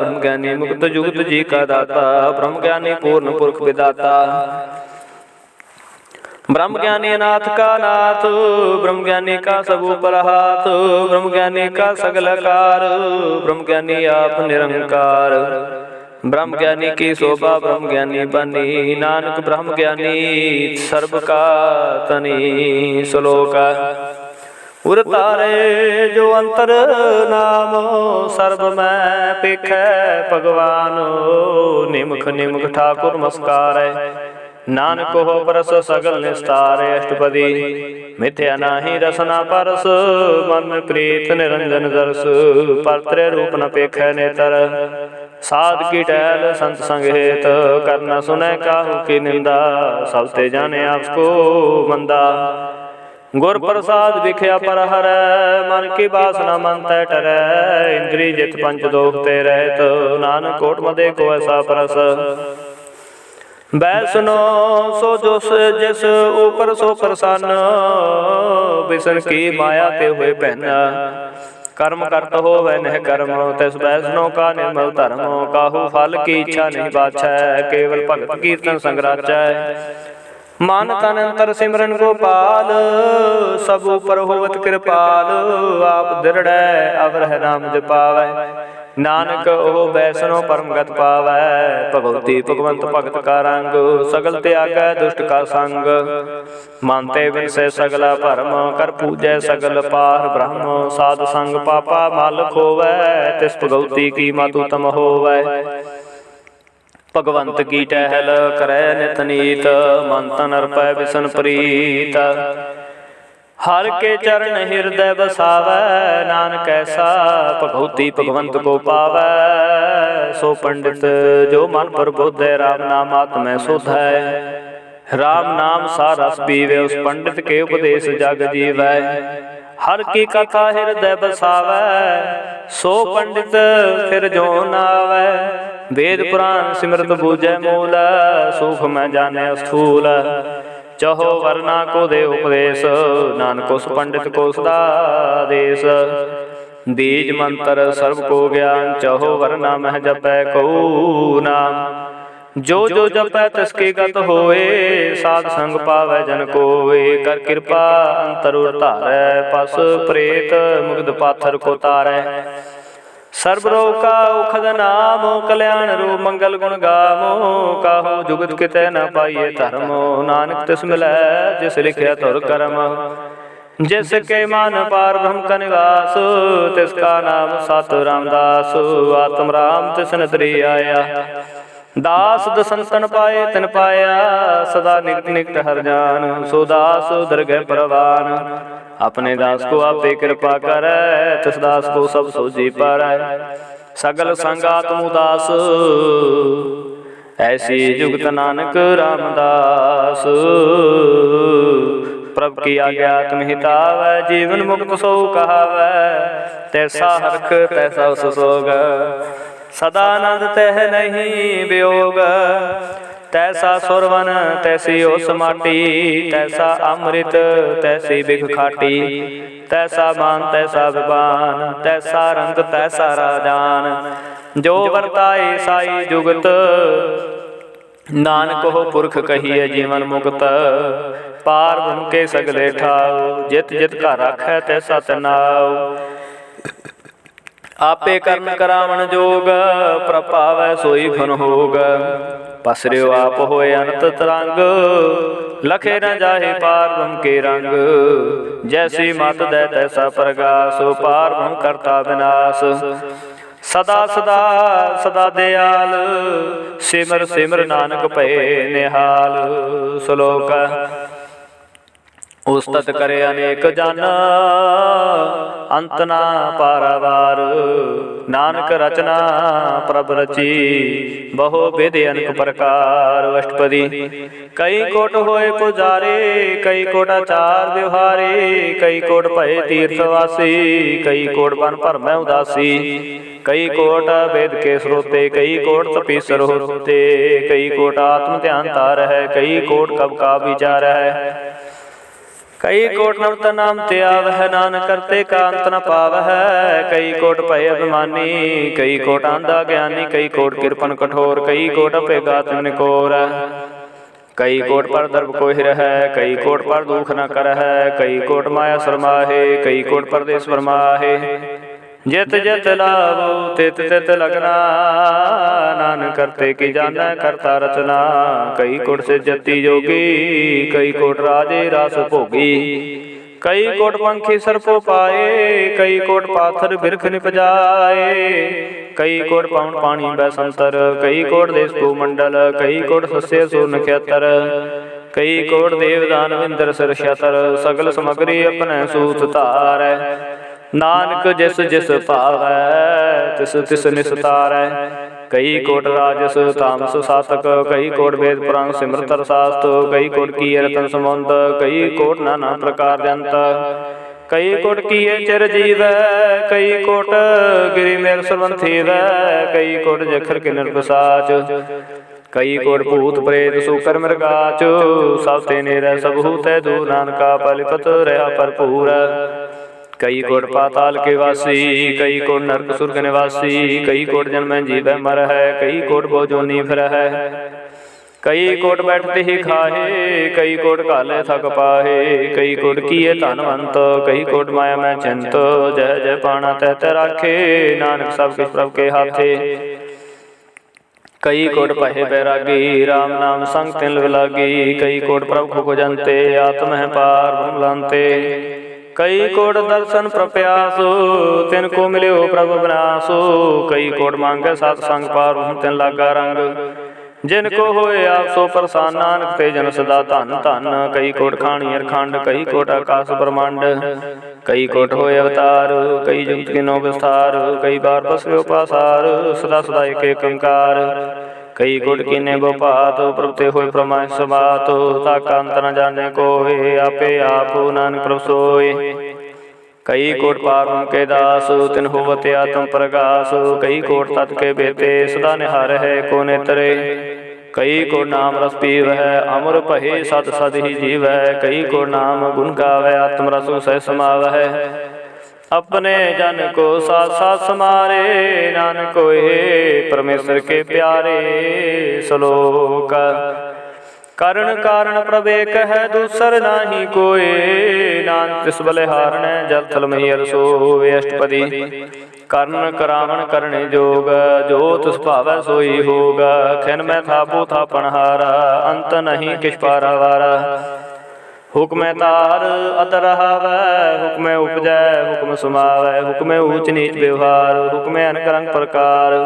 ब्रह्म ज्ञानी मुक्त जुगत जी का दाता, ब्रह्म ज्ञानी पूर्ण पुरख विदाता। ब्रह्म ज्ञानी अनाथ का नाथ, ब्रह्म ज्ञानी का सब ऊपर हाथ, ब्रह्म ज्ञानी का सगल कार, ब्रह्म ज्ञानी आप निरंकार। ब्रह्म ज्ञानी की शोभा ब्रह्म ज्ञानी बनी, नानक ब्रह्म ज्ञानी सर्व का तनी। श्लोक उर तारे जो अंतर नाम, सर्व मैं पेखै भगवान। निमुख निमुख ठाकुर नमस्कार, नानक हो परस सगल निस्तार। अष्टपदी मिथ्या नाही रसना परस, मन में प्रीत निरंजन दर्श। परत्र रूप न पेखै नेतर, साध की टहल संत संग हेत। करना सुनै काहू की निंदा, सब ते जाने आपको मंदा। गुर प्रसाद विख्या पर हरै, मन की बासना मन तै टरै। इंद्री जित पंच दोख ते रहत, नानक कोट मदे को ऐसा परस। बैसनो सो जोस जिस ऊपर सो प्रसन्न, बिसन की माया ते हुए पहना। कर्म करत हो वह नह कर्म, तिस बैसनो का निर्मल धर्म। काहू फल की इच्छा नहीं बाछै, केवल भगत कीर्तन संग राचै। मन तन अंतर सिमरन गोपाल, सब ऊपर होवत कृपाल। आप दृढ़ अवर है नाम जपावै, नानक ओ बैसनो परम गत पावै। भगवती भगवंत भगत का रंग, सगल त्यागै दुष्ट का संग। मानते बिनसे सगला भरम, कर पूजै सगल पार ब्रह्म। साध संग पापा मल खोवै, तिस भगवती की मातु तम होवै। भगवंत की टहल करै नित नीत, मन तन अर्पै बिसन प्रीत। हर के चरण हृदय बसावै, नानक ऐसा भगवती भगवंत को पावै। सो पंडित जो मन पर बोधै, राम नाम आत्मै शोधै। राम नाम सा रस पीवे, उस पंडित के उपदेश जग जीवै। हर की कथा हृदय बसावै, सो पंडित फिर जो नावै। वेद पुराण सिमरत बूझै मूल, सुख में जाने स्थूल। चहो वरना को दे उपदेश, नानक उस पंडित को सदा देश। बीज मंत्र सर्व को ज्ञान, चहो वरना मह जपै को नाम। जो जो जपै तिसके गत होए, साध संग पावै जन कोए। कर कृपा अंतर धारै, पस प्रेत मुग्ध पाथर को तारै। सर्व रोग का औखद नाम, कल्याण रूप मंगल गुण गामो। काहू जुगत कितै न पाइए धर्म, नानक तिस मिलै जिस लिखिया तुर करम। जिसके मान पार ब्रह्म का निवास, तिसका नाम सत रामदास। आत्म राम तिस नदरी आया, दास दसंतन पाए तिन पाया। सदा निकट निकट हर जान, सो दास दरगह परवान। अपने दास को आपे कृपा करे, तिस दास को सब सोझी पारै। सगल संग आत्म उदास, ऐसी जुगत नानक रामदास। प्रभ की आज्ञा तुम हितावै, जीवन मुक्त सो कहावै। तैसा हरख तैसा सुसोग, सदानंद तह नहीं वियोग। तैसा सुरवन तैसी ओस माटी, तैसा अमृत तैसी बिख खाटी। तैसा मान तैसा विबान, तैसा रंग तैसा राजान। जो वर्ताए साई जुगत, नानक हो पुरख कहिए जीवन मुक्त। पार ब्रह्म के सगले ठाव, जित जित का राखै तैसा तनाव। आपे कर्म करावण जोग, प्रभावै सोई फन होग। पसरियो आप होए अनंत तरंग, लखे न जाहे पार ब्रह्म के रंग। जैसी मत दे तैसा प्रगास, पार ब्रह्म करता विनाश। सदा सदा सदा दयाल, सिमर सिमर नानक भये निहाल। श्लोक उस्तत करे अनेक जन, अंत ना पारावार। नानक रचना प्रभ रची, बहु विधि अनेक प्रकार। अष्टपदी कई कोट होए पुजारे, कई कोट आचार व्यवहारे। कई कोट भये तीर्थवासी, कई कोट बन भरमै उदासी। कई कोट वेद के स्रोते, कई कोट तपीसर होते। कई कोट आत्म ध्यान तार है, कई कोट कब का विचार है। कई कोट नवत नाम त्यावह, नानक करते का अंत न पावह। कई कोट भय अभिमानी, कई कोट आंधा ज्ञानी। कई कोट कृपन कठोर, कई कोट अपेगा निकोर। कई कोट पर दर्भ कोहि रहै, कई कोट पर दुख न करहै, कई कोट माया सरमाहे, कई कोट परदेस फरमाहे। जित जित लाभो तित तित लगना, नानक करते की जानै करता रचना। कई कोट से जति जोगी, कई कोट राजे रास भोगी, कई कोट पंखी सरपो पाए, कई कोट पाथर बिरख निपजाए, कई कोट पाउन पानी बैसंतर, कई कोट देश भूमंडल, कई कोट सस्य सो नक्षत्र, कई कोट देव दानव इंद्र सिर क्षतर, सगल समगरी अपने सूत धारै। नानक जिस जिस भावै तिस तिस निस्तारै। कई कोट राजस तामस सातक, कई कोट वेद पुराण सिमरत शास्त्र, कई कोट की रतन समुंद, कई कोट नाना प्रकार जंत, कई कोट किए चिर जीव, कई कोट गिरि मेर सरवंथी वै, कई कोट जखर किन्नर पिशाच, कई कोट भूत प्रेत सूकर मृगाच, सब तेने रह सब हूतै दूर, नानका पलिपत रहा भरपूर। कई कोट पाताल के वासी, कई कोट नरक सुरग निवासी, कई कोट जन्म जीवै मर है, कई कोट भोजोनी फिर है, कई कोट बैठते ही खाहे, कई कोट काले थक पाहे, कई कोट किए धनवंत, कई कोट माया में चिंत, जय जय पाना तह तह राखे, नानक सब किस प्रभ के हाथे। कई कोट पहे बैरागी, राम नाम संग तिन लागी, कई कोट प्रभु को जनते, आत्म है पार ब्रह्म लांते, कई कोट दर्शन प्रप्यासो, तिनको मिले हो प्रभु बनासो, कई कोट मांगे सात संग पार तिन लागा रंग, जिनको होए आप सो प्रसान, नानक ते जन सदा धन धन। कई कोट खाणी अरखंड, कई कोट आकाश ब्रह्मांड, कई कोट होए अवतार, कई जुगत के नो विस्तार, कई बार बसवे पासार, सदा सदा एक एक ओंकार, कई कोट कीने बोपात, प्रभुते होए प्रमाय समात, ताका अंत न जाने कोय, आपे आप नानक प्रभु सोय। कई कोट पार के दास, तिन होवते आत्म प्रगास, कई कोट तत् के बेते, सदा निहार है को नेतरे, कई को नाम रस पीव है, अमर पहे सत सद ही जीव है, कई को नाम गुण गावै, आत्म रस सह समाव है, अपने जन को साथ साथ समारे, नानक कोए परमेश्वर के प्यारे। श्लोक करण कारण प्रभेक है, दूसर नाही कोय, नानक तिस बलिहारण जल थल मही अरसो। अष्टपदी कर्ण करावण करने जोग, जो तिस भावै सोई होग, खिन में थापो थापन हारा, अंत नहीं किछ पारावारा। हुक्म तार अतर हावै, हुक्म उपजै हुक्म समावै, हुक्म ऊच नीच व्यवहार, हुक्म अनक रंग प्रकार,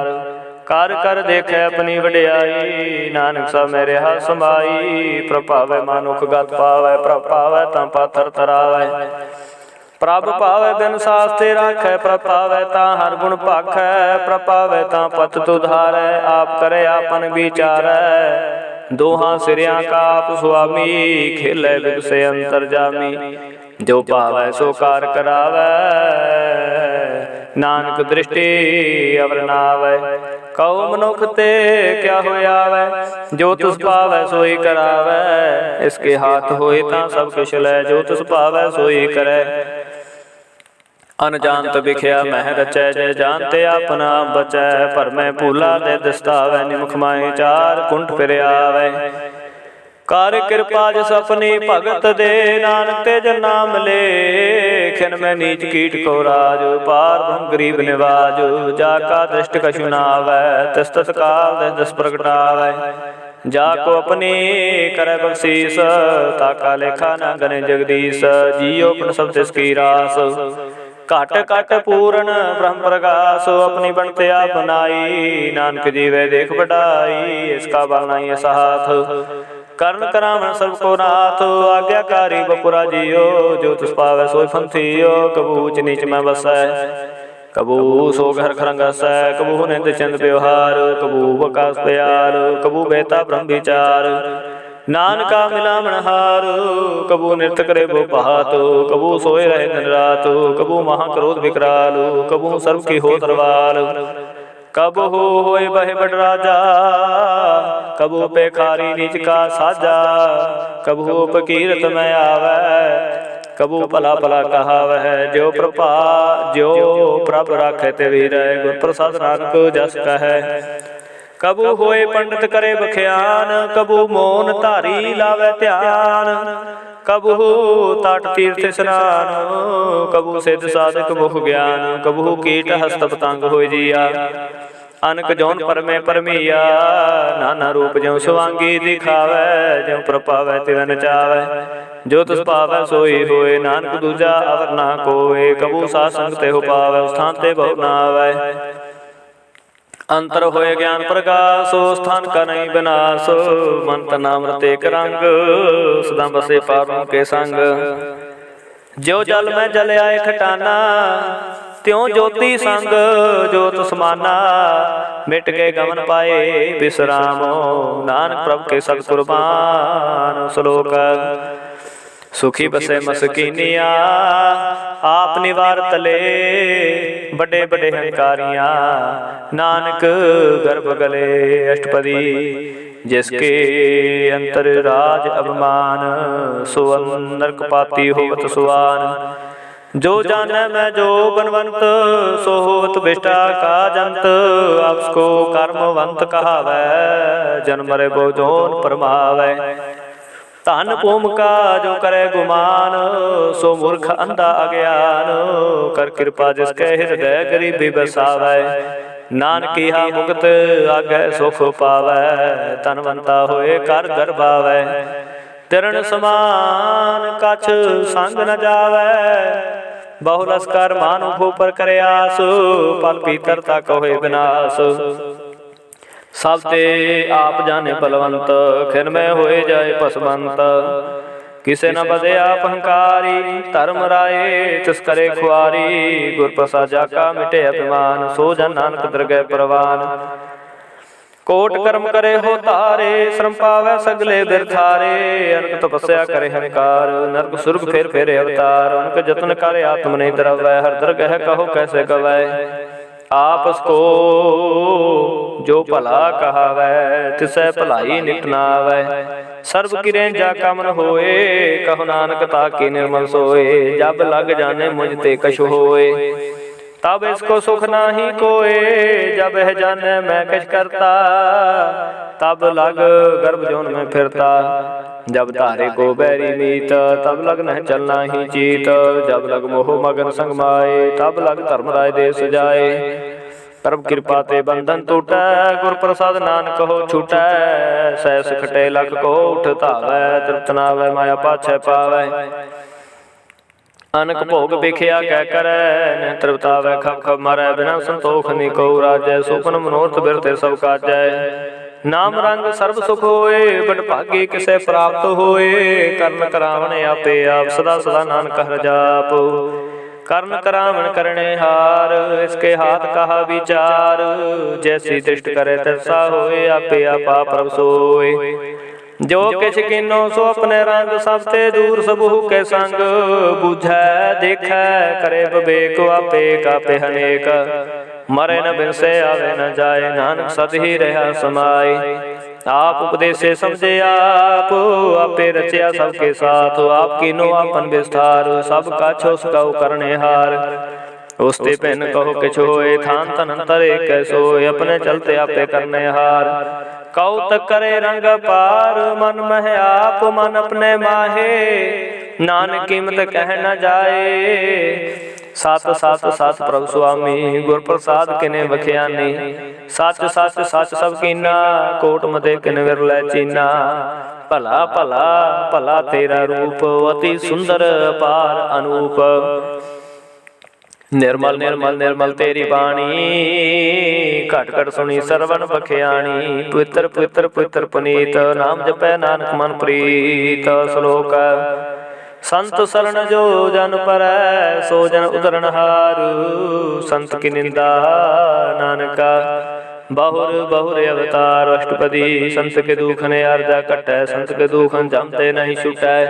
कर कर देखे अपनी वड्याई, नानक सब मेरे हाथ समाई, प्रभावै मानुख गत पावै, प्रभावै ता पाथर तरावै, प्रभ पावै बिन सास्ते राखै, प्रभावै ता हर गुण भाखै, प्रभावै ता पत तुधारै, आप करे आपन विचारै, दोहां सिरिया का आप स्वामी, खेलै बिगसे अंतरजामी, जो पावै सो कार करावै, नानक दृष्टि अवर नावै। कहो मनुख ते क्या होयावै, जो तुस पावै सोई करावै, इसके हाथ होए तां सब किछ लै, जो तुस पावै सोई करै, अनजानत बिख्या मह रचै, जय जानते अपना बचै, पर मैं भूला दे दस्तावै, निमुख माए चार कुंठ फिर आवै, कर कृपा जस अपनी भगत दे, नानक ते जन नाम ले, खिन में नीच कीट को राज, पार ब्रह्म गरीब निवाज, जाका दृष्ट कछु नावै, तिस तत्काल दस दस प्रगटावै, जाको अपनी करे बख्शीस, ताका लेखा न गने जगदीश, जियो पण सब तिसकी रास, घट घट पूर्ण ब्रह्म प्रकाश, अपनी बनते आप बनाई, नानक जीवे देख बढ़ाई, इसका बल नहीं ऐसा हाथ, कर्ण करावण सबको नाथ, आज्ञाकारी बपुरा जियो, जो तुस पावै सोई फंथियो, कबू ऊच नीच में बसै, कबू सो घर खरंगसै, कबू निंद चंद व्यवहार, कबू बकास प्यार, कबू बेता ब्रह्म विचार, नानका मिलामण हार, कबू नृत्य करे वो पहात, कबू सोए रहे दिन रात, कबू महाक्रोध विकराल, कबू सर्व की हो तरवाल, कबू होए बहे बड़ राजा, कबू पेखारी नीच का साजा, कबू फकीरत में आवे, कबू भला भला कहावह, जो प्रभा जो प्रभ राखे ते वीरै, गुर प्रसाद नानक जस कहे, कबू होए पंडित करे बख्यान, कबू मोन धारी लावे ध्यान, कबू तट तीर्थ स्नान, कबू सिद्ध साधक मुख ज्ञान, कबू कीट हस्त पतंग होय जिया, अनक जौन परमे परमिया, नाना रूप ज्यों शिवांगी दिखावै, ज्यों प्रपावै तिवै नचावै, जो तिस पावै सोई होए, नानक दूजा अवर ना कोय, कबू साध संग तेहु पावै, स्थान ते बहु ना आवै, अंतर होए ज्ञान प्रकाश, स्थान का नहीं विनाश, मंत नाम रतेक रंग, सदा बसे पारों के संग, जो जल में जल आए खटाना, त्यों ज्योति संग ज्योत समाना, मिट गए गमन पाए विश्रामो, नानक प्रभु के सत कुर्बान। श्लोक सुखी बसे मसकीनिया, आप निवार तले, बड़े बड़े हंकारियाँ, नानक गर्भ गले अष्टपदी, जिसके अंतर राज अभिमान, सुवन नरक पाती होवत सुवान, जो जाने मैं जो बनवंत, सो होवत बिष्टा का जंत, आपको कर्मवंत कहावै, जन्म मरे बो जोन परमावै, धन भूम का जो करे गुमान, सो मूर्ख अंधा अज्ञान, कर कृपा जिसके हृदय गरीबी बसावै, नानकी हा मुक्त आगे सुख पावै, धनवंता होए कर गर्भावै, तिरण समान कछ संग न जावै, बहुलस कर मानुभ पर करे आस, पल पीतरता कहे विनाश, सब ते आप जाने बलवंत, खिन में होए जाए पसवंत, किसे न बदे आप अहंकारी, धर्म राये तिस करे खुआरी, गुर प्रसाद जाका मिटे अभिमान, सो जन नानक दरगह परवान, कोट कर्म करे हो तारे, श्रम पावै सगले बिरथारे, अनक तपस्या करे हंकार, नरक सुर्ग फेर फेरे अवतार, उनके जतन करे आत्म नहीं द्रवै, हर दरगह कहो कैसे गवै, आपस को जो भला कहावै, तिसै भलाई नित नावै, सर्व किरें जाका मन होए, कहो नानक ताके निर्मल सोए, जब लग जाने मुझ ते कछु होए, तब इसको सुख नाही कोए, जब है जाने मैं किछ करता, तब लग गर्भ जोन में फिरता, जब धारे को बैरी मीत, तब लग न चलना ही चीत, जब लग मोह मगन संग माए, तब लग धर्म राय देश जाए, प्रभ कृपा ते बंधन टूटै, गुर प्रसाद नानक हो छूटै, सहस खटे लख को उठ धावै, तृप्त नावै माया पाछै पावै, अनक भोग बिखिया कह करे, तृप्तावै खप खप मरै, बिना संतोख निको राजै, सुपन मनोरथ बिरते सब काजै, नाम रंग सर्व सुख होए, बड़ भागी किसे प्राप्त होए, कर्ण करावण आपे आप, सदा सदा नानक हर जाप, कर्ण करावण करने हार, इसके हाथ कहा विचार, जैसी दृष्ट करे तैसा होए, आपे आपा प्रभ सोए, जो किछ किन्नो सो अपने रंग, सबते दूर सबहु के संग, बुझै देखै करे विवेक, आपे कापे अनेक, मरे न बिनसे आवे न जाए, नानक सद ही रहा समाए, आप उपदेशे समझे आप, आपे रचया सबके साथ, आप कीनो आपन विस्तार, सब काछो सकाउ करने हार, उसते पेन कहो किछ होए, थान तन अंतर एक सोए, अपने चलते आपे करने हार, कौतक करे रंग पार, मन मह आप मन अपने माहे, नानक कीमत कह न जाए, सत सत सत प्रभु स्वामी, गुर प्रसाद किने बख्यानी, सच सच सच सब कीना, कोट मते किन विरलै चीना, भला भला भला तेरा रूप, अति सुंदर अपार अनूप, निर्मल निर्मल निर्मल तेरी बाणी, घट घट सुनी सरवण बख्याणी, पवित्र पवित्र पवित्र पुनीत, नाम जपै नानक मन प्रीत। श्लोक संत शरण जो जन परੈ, सो जन उतरन हारू, संत की निंदा नानका बहुर बहुर अवतार। अष्टपदी संत के दुखन अर्जा कटै, संत के दुखन जमते नहीं छुटै,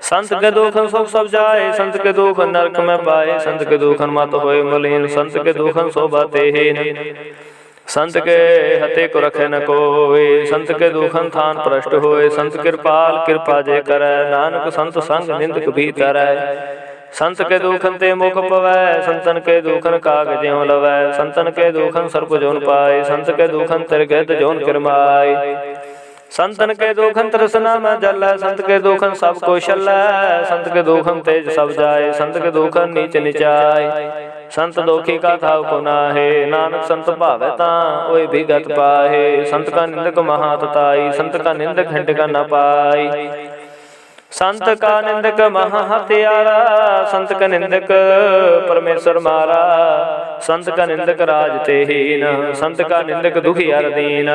संत के दुखन सुख सब जाए, संत के दुखन नरक में पाए, संत के दुखन मत होए मलिन, संत के दुखन शोभा तेहीन, संत के हते को रखे न कोई, संत के दुखन थान प्रष्ट होए, संत कृपाल कृपा जे करੈ, नानक संत संग निंदक भी तरੈ, संत के दूखन ते मुख पवै, संतन के दूखन काग ज्यों लवै। संतन के दूखन सर्प जोन पाए, संत के दूखन तिरगत जोन किरमाए। संतन के दूखन तृष्णा में जल, संत के दूखन सब कौशल। संत के दूखन तेज सब जाए, संत के दूखन नीच निचाय। संत दोखी का थाव को नाहे, नानक संत भावै तां ओए भी गत पाहे। संत का निंदक महातताई, संत का निंदक हिंड का न पाई। संत का निंदक महा हत्यारा, संत का निंदक परमेश्वर मारा। संत का निंदक राज ते हीन, संत का निंदक दुखी अर दीन।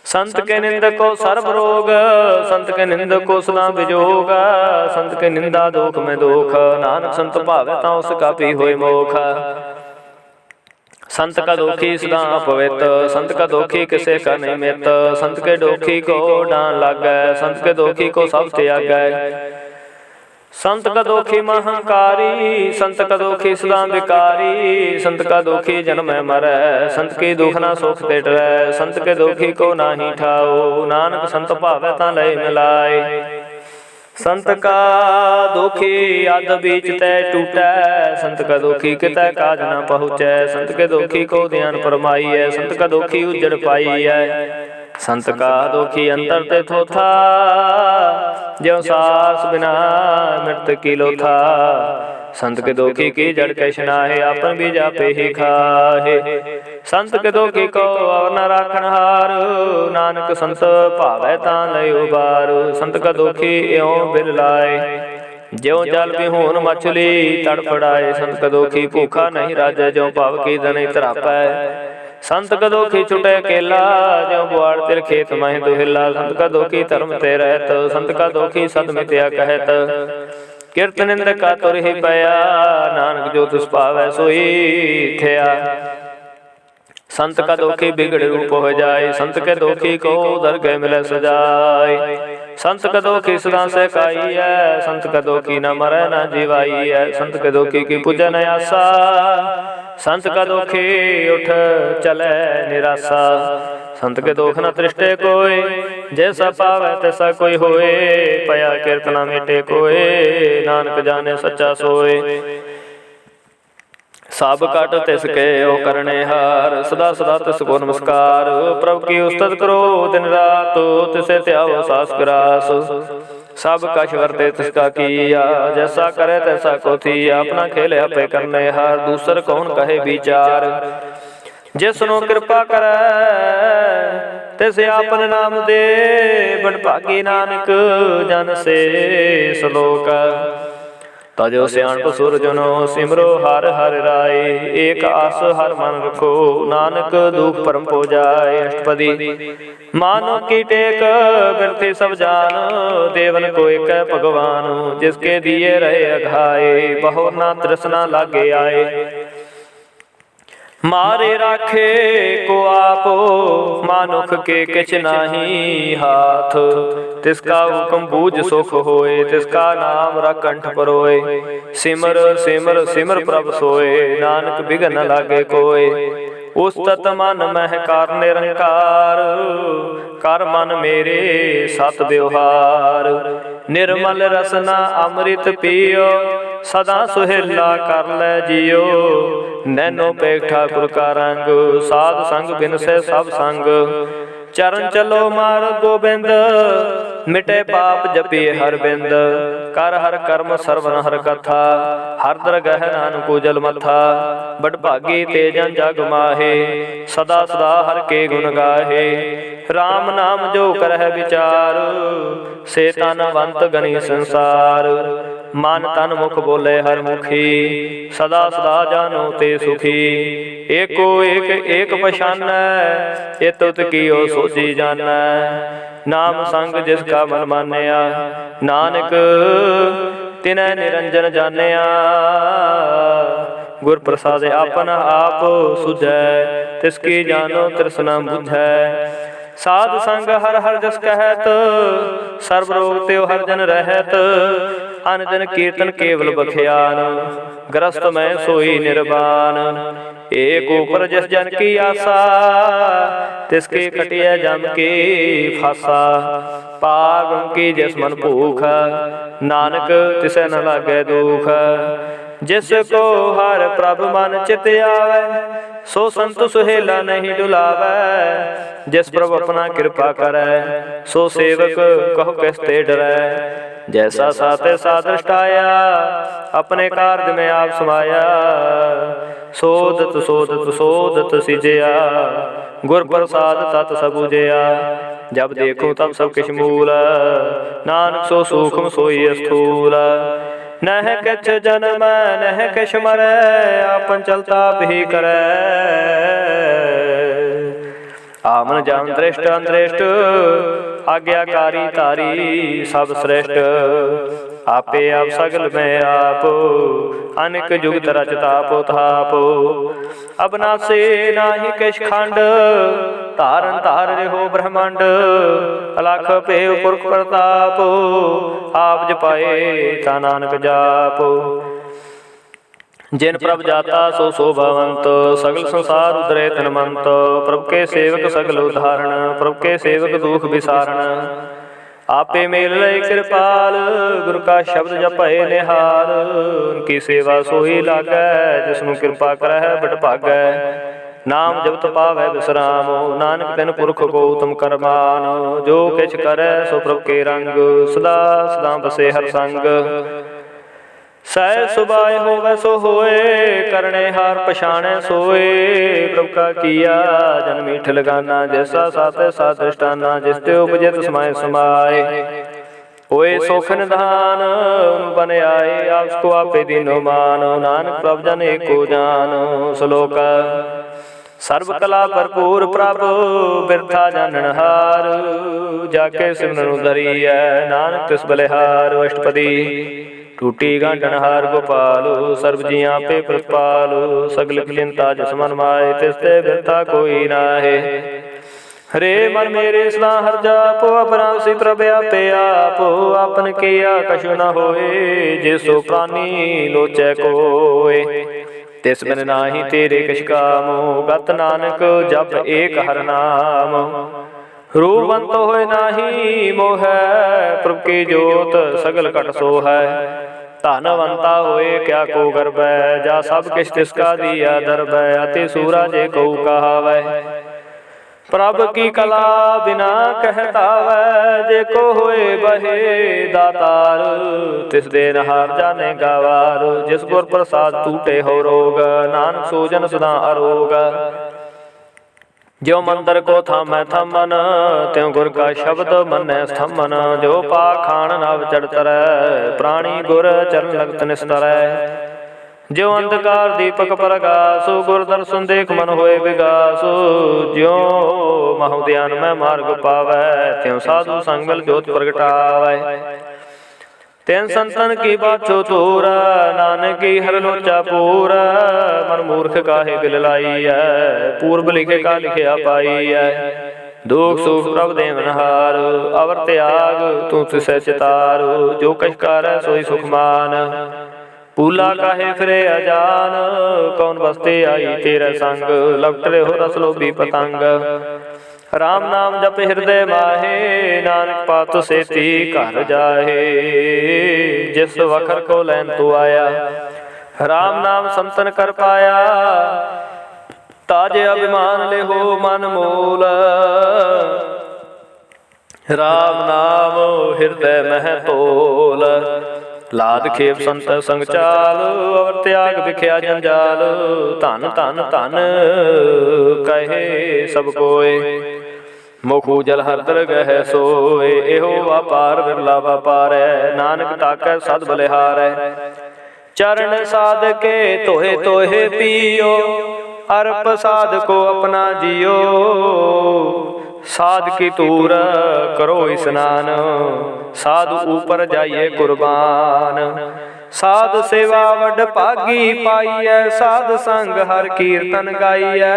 संत के निंदक को सर्व रोग, संत के निंदक को सदा विजोग। संत के निंदा दोख में दोख, नानक संत भावै तां उसका भी होय मोख। संत का दोखी सदा पवित, संत का दोखी किसे का नहीं मित। संत के दोखी को डांन लागै, संत के दोखी को सब त्यागै। संत का दोखी महाकारी, संत का दोखी सदा विकारी। संत का दोखी जन्म मरै, संत की दुखना सुख ते डरै। संत के दोखी को नाही ठाओ, नानक संत भावै तां लय मिलाए। संत का दोखी अध बीच तय टूटै, संत का दोखी कितै काज न पहुँचै। संत के दोखी को ध्यान फरमाइए, संत का दोखी उजड़ पाइए। संत का दोखी अंतर ते थोथा, ज्यों सास बिना मृत की लोथा। संत के दोखी की जड़ कैश नाहे, आपन भी जापे ही खाहे। संत के दोखी को और न राखन हार, नानक संत भावै तां लय उबार। संत का दोखी एवं बिरलाए, ज्यों जल बिहून मछली तड़फड़ाए। संत का दोखी भूखा नहीं राजै, ज्यों पाव की धनी तरापै। संत का दोखी छुटे केला, ज्यों बुआड़ तिर खेत मह दुहिला। संत का दोखी धर्म ते रहत, संत का दोखी सद मिथ्या कहत। किरत निंदक का तुर ही पया, नानक जो तुस पावै सोई थिया। संत का दोखी बिगड़ रूप हो जाए, संत के दोखी को दरगह मिले सजाए। संत का दोखी सदा से काई है, संत का दोखी न मरै न जीवाई है। संत के दोखी की पूजन आसा, संत का दोखी उठ चले निराशा। संत के दोख न तृष्टे कोय, जैसा पावै तैसा कोई होए। पया कीर्तना मिटे कोय, नानक जाने सच्चा सोए। सब कट तिसके ओ करने हार, सदा सदा तिसको नमस्कार। प्रभु की उस्तत करो दिन रात, तिसे त्यावो सास ग्रास। सब कछ वर्ते तिसका किया, जैसा करे तैसा को थिया। अपना खेले आपे करने हार, दूसर कौन कहे विचार। जिसनो कृपा करे तिसे आपन नाम दे, बड़ भागी नानक जन से सलोक। तजो सियाणप सुरजनो सिमरो हर हर राय। एक आस हर मन रखो, नानक दुख परम पो जाए। अष्टपदी मानो की टेक बिरथी सब जान, देवन को एक भगवान। जिसके दिए रहे अघाए, बहु ना तृष्णा लागे आए। मारे राखे को आपो, मानुख के किछ नाही हाथ। तिसका हुक्म बूझ सुख होए, तिसका नाम रख कंठ परोए। सिमर सिमर सिमर प्रभ सोए, नानक बिघन न लागे कोय। उस्तत मन मह कार निरंकार, कर मन मेरे सत व्यवहार। निर्मल रसना अमृत पियो, सदा सुहेला कर लै जियो। नैनो पेख ठाकुर का रंग, साध संग बिन से सब संग। चरण चलो मार्ग गोबिंद, मिटे पाप जपिए हर बिंद। कर हर कर्म सर्वन हर कथा, हर दरगह नानक जल मथा। बड़ भागी ते जन जग माहे, सदा सदा हर के गुण गाहे। राम नाम जो करह विचार, से तनवंत गणी संसार। मन तन मुख बोले हर मुखी, सदा सदा जानो ते सुखी। एको एक एक पछानै, इत उत कियो सोची जानै। नाम संग जिसका मन मानया, नानक तिनै निरंजन जानिया। गुर प्रसाद आपन आप सुझै, तिसकी जानो तृष्णा बुझै। साध संग हर हर जस कहत, सर्व रोग त्यो हर जन रहत। अन जन कीर्तन केवल बख्यान, ग्रस्त में सोई निर्वाण। एक ऊपर जिस जन की आशा, तिसके कटिया जम के फासा। पागम की जिस मन भूख, नानक तिसै न लागै दुख। जिसको हर प्रभ मन चित आवे, सो संत सुहेला नहीं डुलावै। जिस प्रभु अपना कृपा करै, सो सेवक कहो किस ते डरै। जैसा साते सा दृष्टाया, अपने कार्य में आप समाया। सोदत सोदत सोदत सिजया, गुर प्रसाद तत सब बुझया। जब देखो तब सब किछ मूल, नानक सो सूक्ष्म सोई स्थूल। नह किछ जन्म नह किछ मरै, आपन चलता भी करै। आमन जान दृष्ट अंतृष्ट, आज्ञाकारी तारी सब श्रेष्ठ। आपे आप सगल में आप, अनेक जुगत रचता पोथाप। अबनासे नाहि किछ खंड, तारन तार रहो ब्रह्मांड। अलख पेव पुरख प्रताप, आप जपाए ता नानक जाप। जिन प्रभ जाता सो शोभावंत, सगल संसार उदरे तनमंत। प्रभु के सेवक सगल उदाहरण, प्रभु के सेवक दुख विसारण। आपे मेल रहे कृपाल, गुरु का शब्द जपए निहाल। उनकी सेवा सोई लागै, जिसनु कृपा करह बड़ भागै। नाम जपत पावै विश्राम, नानक तिन पुरख को तुम करमान। जो किछ करै सो प्रभु के रंग, सदा सदा बसे हर संग। सह सुबाय होवै सो होए, करने हार पछाणै सोए। प्रभु का किया जन मीठ लगाना, जैसा साते सा दृष्टाना। जिस ते उपजे तिस समाय समाए, होए सोख निधान। बन आए आपको आपे दीनो मान, नानक प्रभु जन एको जान। श्लोक सर्व कला भरपूर प्रभु, बिरथा जाननहार। जाके सिमरन धरियै, नानक तिस बलिहार। अष्टपदी टूटी गांठन हार गोपाल, सर्व जियां पे प्रतिपाल। सगल चिंता जस मन माए, तिसते बिरथा कोई नाहे। हरे मन मेरे सदा हर जापो, अपरासी प्रभ आपे आप। आपन किया कछु न होए, जिसो प्राणी लोचै कोय। तिस बिन नाहि तेरे किछ काम, गत नानक जप एक हर नाम। रूपवंत होए नाही मोह, प्रभु की जोत सगल कट सोहै। धनवंता होए क्या को गर्बै, जा सब किछ तिसका दिया दरबै। अति सूरा जे को कहावै, प्रभ की कला बिना कहतावै। जे को होए बहे दातार, तिस देन हार जाने गावार। जिस गुर प्रसाद टूटे हो रोग, नानक सो जन सदा अरोग। जो मंदिर को थामै थमन, त्यों गुर का शब्द मनै स्थमन। जो पाखान नव चढ़ तरੈ, प्राणी गुर चरण लगत निस्तरै। जो अंधकार दीपक प्रगासु, गुर दर्शन देख मन होए विगासु। ज्यों महोदयान में मार्ग पावै, त्यों साधु संग मिल जोत प्रगटावै। तेन संतन की बाछो तोरा, नानक की हर लोचा पूरा। मन मूर्ख काहे बिल लाई है, पूर्व लिखे का लिखिया पाई है। दुख सुख प्रभ देवनहार, अवर त्याग तू तिसै चितार। जो कछ कर सोई सुख मान, पूला काहे फिरे अजान। कौन बसते आई तेरे संग, लपट रहो रस लोभी पतंग। राम नाम जप हृदय माहे, नानक पात सेती घर जाहे। जिस वखर को लैन तू आया, राम नाम संतन कर पाया। ताजे अभिमान ले हो मन मूल, राम नाम हृदय मह तोल। लाद खेप संत संग चाल, अवर त्याग बिख्या जंजाल। धन धन धन कहे सब कोय, मुख उजल हर दरगह सोए। एहो व्यापार बिरला व्यापारै, नानक ताकै सद बलिहारै। चरण साध के तोहे तोहे पियो, अर्प साध को अपना जियो। साध की तूर करो स्नान, साधु ऊपर जाइए कुर्बान। साध सेवा वड भागी पाइयै, साध संग हर कीर्तन गाइयै।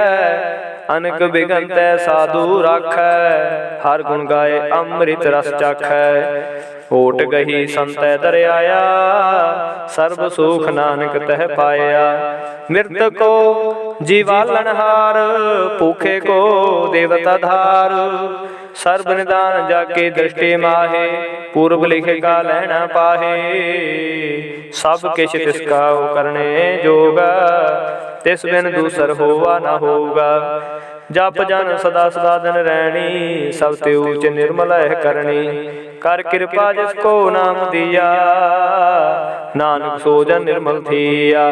अनक बिगंतै साधु राखै, हर गुण गाए अमृत रस चाखै। ओट गही संतै दरियाया, सर्ब सुख नानक तह पाया। मृत को जीवालनहार, भूखे को देवता धार। सर्ब निदान जाके दृष्टि माहे, पूर्व लिखे का लहना पाहे। सब किछ तिसका करने जोगा, तिस बिन दूसर होवा न होगा। जप जन सदा सदा दिन रहनी, सब ते ऊच निर्मल है करनी। कर कृपा जिसको नाम दिया, नानक सो जन निर्मल थिया।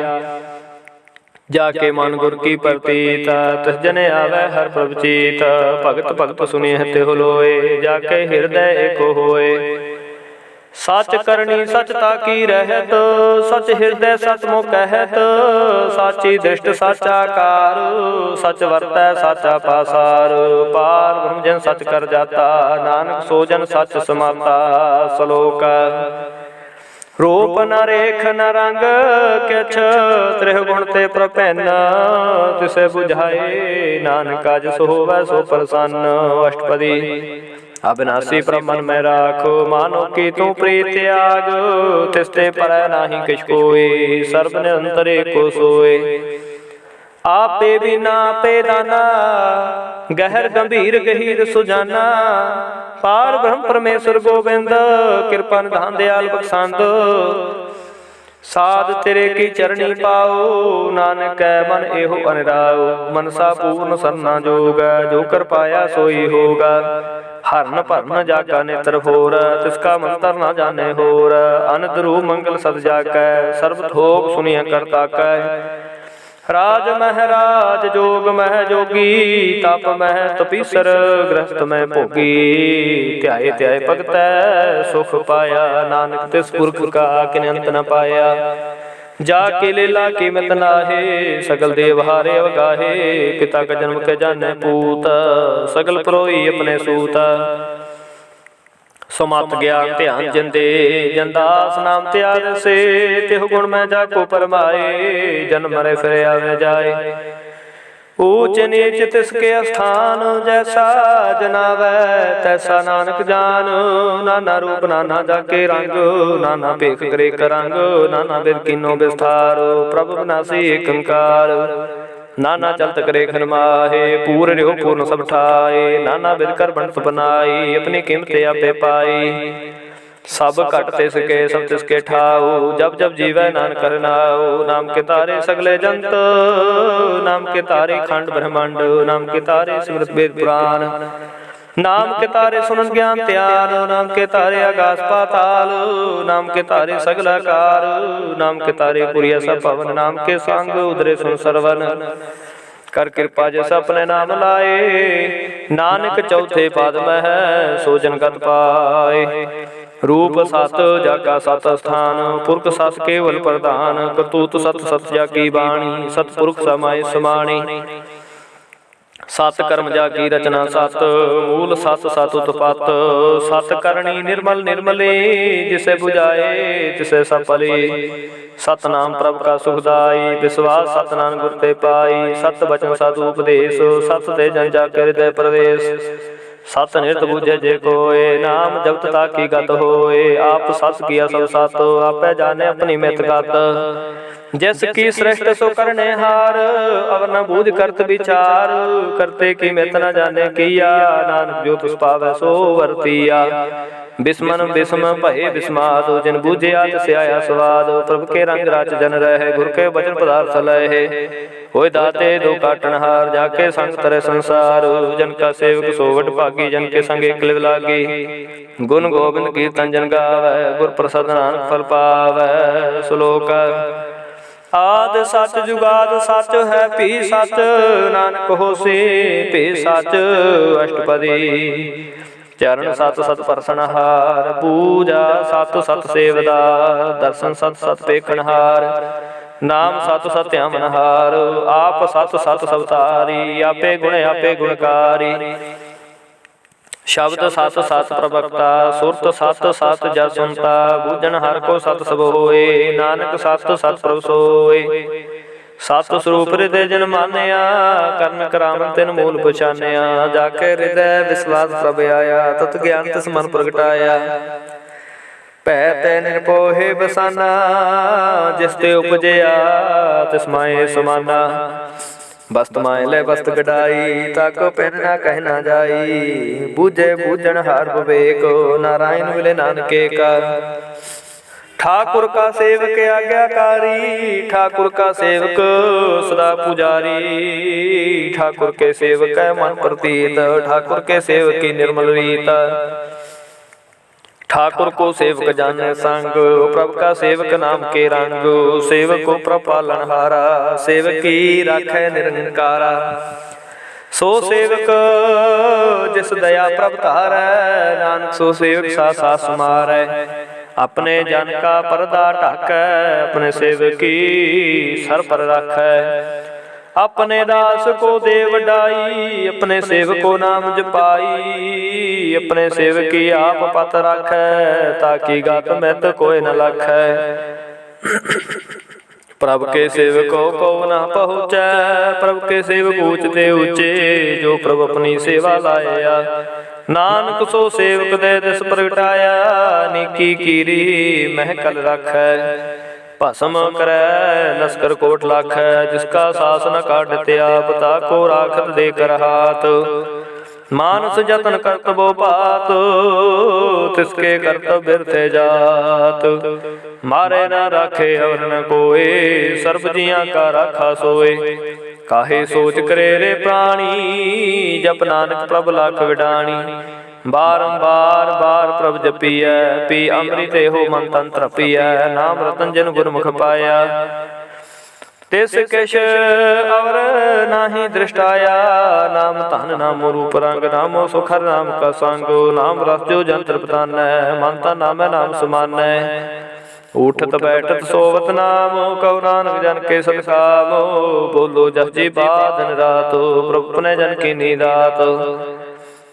जाके मन गुर की प्रतीत, तिस जन आवे हर प्रभ चीत। भगत भगत सुनिह तिहु लोए, जाके हृदय एको होए। सच करनी सचता की रहत, सच हृदय सच मुख कहत। साची दृष्ट साचा कार, सच वरतै साचा पासार। पार ब्रह्म जन सच कर जाता, नानक सो जन सच समाता। श्लोक रूप न रेख न रंग किछ, त्रिह गुण ते प्रपन्न। तिसे बुझाए नानक जस होवै सो प्रसन्न। अष्टपदी अविनाशी ब्रह्मन में राखो, मानो की तू प्रीत त्याग। तिसते परੈ नाहि किछ कोई, सर्ब निरंतर एको सोए। आपे बिना आपे दाना, गहर गंभीर गहीर सुजाना। पार ब्रह्म परमेश्वर गोबिंद, कृपा निधान दयाल बख्शंद। साध तेरे की चरणी पाओ, नानक मन एहो अनिराओ। मनसा पूर्ण सरना जोगा, जो कर पाया सोई होगा। हरन भरन जागा नेत्र होर, तिसका मंत्र न जाने होर। अनंत रूप मंगल सद जाकै, सर्ब थोक सुनिय करता कै। राज महराज जोग मह जोगी, तप मह तपीसर गृहस्थ में भोगी। ध्याए ध्याए भगतै सुख पाया, नानक तिस पुरख का किन अंत न पाया। जाके लीला की मित नाहे, सगल देव हारे अवगाहे। पिता का जन्म के जाने पूत, सगल परोई अपने सूत। सुमत ज्ञान ध्यान जिंदे, जनदास नाम त्याग से। तिहु गुण में जाको परमाए, जन्म मरे फिर आवे जाए। ऊंच नीच तिसके स्थान, जैसा जनावै तैसा नानक जान। नाना रूप नाना जाके रंग, नाना भेख करे करंग। नाना बिद कीनो विस्तार, प्रभु विनाशी एक अंकार। नाना चलत करे खन माहे, पूर रिहो पूर्ण सब ठाए। नाना बिद कर बनत बनाई, अपनी कीमत आपे पाई। सब घट तिसके सब तिसके ठाऊ, जब जब जीवै नानक करनाऊ। नाम के तारे सगले जंत, नाम के तारे खंड ब्रह्मांड। नाम के तारे सिमरत वेद पुराण, नाम के तारे सुनन ज्ञान त्यान। नाम के तारे आकाश पाताल, नाम के तारे सगल आकार। नाम के तारे पुरिया सब पवन, नाम के संग उदरे सुन सरवन। कर कृपा जिस अपने नाम लाए, नानक चौथे पाद में है सो जन गत पाए। रूप सत जाका सत स्थान, पुरख सत केवल प्रधान। करतूत सत सत जाकी बाणी, सतपुरख समाय समाणी। सत कर्म जाकी रचना सत, मूल सत सत उत्पत। सत करणी निर्मल निर्मले, जिसे बुझाए तिसे सब भले। सत नाम प्रभु का सुखदाई, विश्वास सत नाम गुर ते पाई। सत बचन सत उपदेश, सत ते जन जाके हृदय प्रवेश। सत निरत बुझे जे कोय, नाम जपत ताकी गत होए। आप सत किया सब सत, आपे जाने अपनी मित गत। जिस की श्रेष्ठ सो करने हार, अवर न बूझ करत विचार। करते की मित न जाने किया, नानक जो तुस पावै सो वर्तिया। बिस्मन बिस्म भये बिस्माद, जिन बूझिया तिस आया स्वाद। प्रभु के रंग राच जन रहे, गुर के वचन पदार्थ लहे। होय दाते दो काटन हार, जाके संग तरे संसार। जन का सेवक सो वड भागी, जन के संगे क्लिव लागी। गुण गोविंद कीर्तन जन गावै, गुर प्रसाद नानक फल पावै। श्लोक आद सच जुगाद सच है भी सच, नानक होसे भी सच। अष्टपदी चरण सत सत परसनहार, पूजा सत सत सेवदार। दर्शन सत सत पेखनहार, नाम सत सत अमनहार। आप सत सत सवतारी, आपे गुणकारी। शब्द सत सत प्रवक्ता, सुरत सत सत जस सुनता। बूझन हर को सत सब होए, नानक सत सत प्रभ सोए। सत स्वरूप हृदय जन मानिया, करन करावन तिन मूल पछानिया। जाके हृदय विश्वास प्रभ आया, तत ज्ञान तिस मन प्रगटाया। पै तै निर्भोहे बसाना, जिस ते उपजया तिस माए समाना। बस्त मायले बस्त गडाई, ताको पहन ना कह ना जाई। बूझे बूझन हार विवेक, नारायण मिले नानके का। ठाकुर का सेवक आज्ञाकारी, ठाकुर का सेवक सदा पुजारी। ठाकुर के सेवक मन प्रतीत, ठाकुर के सेवक की निर्मल रीत। ठाकुर को सेवक जाने संग, प्रभु का सेवक नाम के रंग। सेवक को प्रभु पालनहारा, सेवक की राखै निरंकारा। सो सेवक जिस दया प्रभु तारै, नानक सो सेवक सा सा समारै। अपने जन का परदा ढाकै, अपने सेवक की सर पर राखै। अपने दास को दे वडाई, अपने सेवक को नाम जपाई। अपने सेवक की आप पत राखै, ताकि गात मैत कोई न लखै। प्रभु के सेवकों को न पहुँचै, प्रभु के सेवक ऊंचते ऊंचे। जो प्रभु अपनी सेवा लाया, नानक सो सेवक दे दिस प्रगटाया। नीकी कीरी महकल राखै, भस्म करै लश्कर कोट लाखै। जिसका सास न काटते आप, ताको राखत दे कर हाथ। मानस जतन करतबो पात, तिसके करतब बिरथे जात। मारे न राखे और न कोय, सर्ब जिया का राखा सोए। काहे सोच करे रे प्राणी, जप नानक प्रभ लाख विडाणी। बारंबार बार प्रभ जपिया, पी अमृत हो मन तन तृपिया। नाम रतन जन गुरमुख पाया, तिस किश और नाही दृष्टाया। नाम धन नामो रूप रंग, नामो सुखर नाम का संग। नाम रस जो जंत्र पतानै, मन तन नाम नाम समानै। उठत बैठत सोवत नाम, कहो नानक जन के सतकाम। बोलो जस जी बादन रात, प्रभु ने जन की नीदात।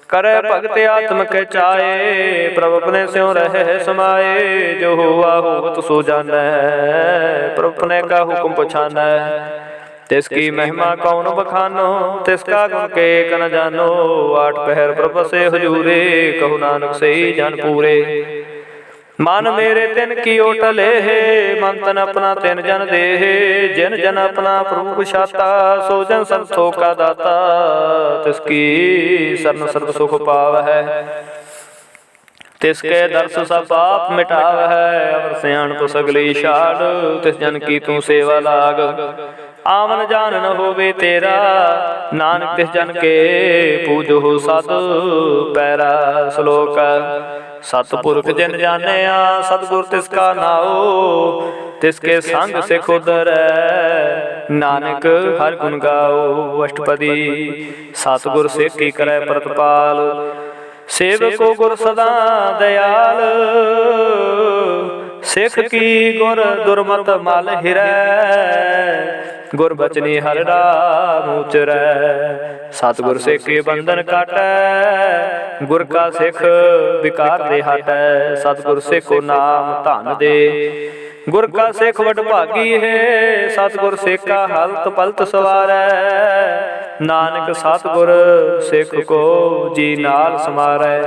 करे भगत आत्म के चाहे, प्रभु अपने स्यों रहे समाये। जो हुआ होवत सो जानै, प्रभु अपने का हुक्म पछानै। तिसकी महिमा कौन बखानो, तिसका गुण के एक न जानो। आठ पहर प्रभु से हुजूरे, कहु नानक से ही जन पूरे। मन मेरे तिन की ओटले, मन तन अपना तिन जन दे। जिन जन अपना प्रभु छाता, सो जन संतो का दाता। तिसकी शरण सर्व सुख पाव है, तिसके दर्श सब पाप मिटाव है। अवर सियाणप सगली छाड़, तिस जन की तू सेवा लाग। आवन जान न होवे तेरा, नानक तिस जन के पूजो सद पैरा। श्लोक सतपुरख जिन जानिया, सतगुर तिसका नाओ। तिसके संग सिख उदरै, नानक हर गुण गाओ। अष्टपदी सतगुर सिख की करै प्रतिपाल, सेवको गुर सदा दयाल। सिख की गुर दुर्मत मल हिरै, गुर बचनी हर नाम उचरै। सतगुर सिख के बंधन काटै, गुर का सिख विकार दे हटै। सतगुर सिख को नाम धन दे, गुर का सिख वड भागी है। सतगुर सिख का हलत पलत सवारै, नानक सतगुर सिख को जी नाल समारै।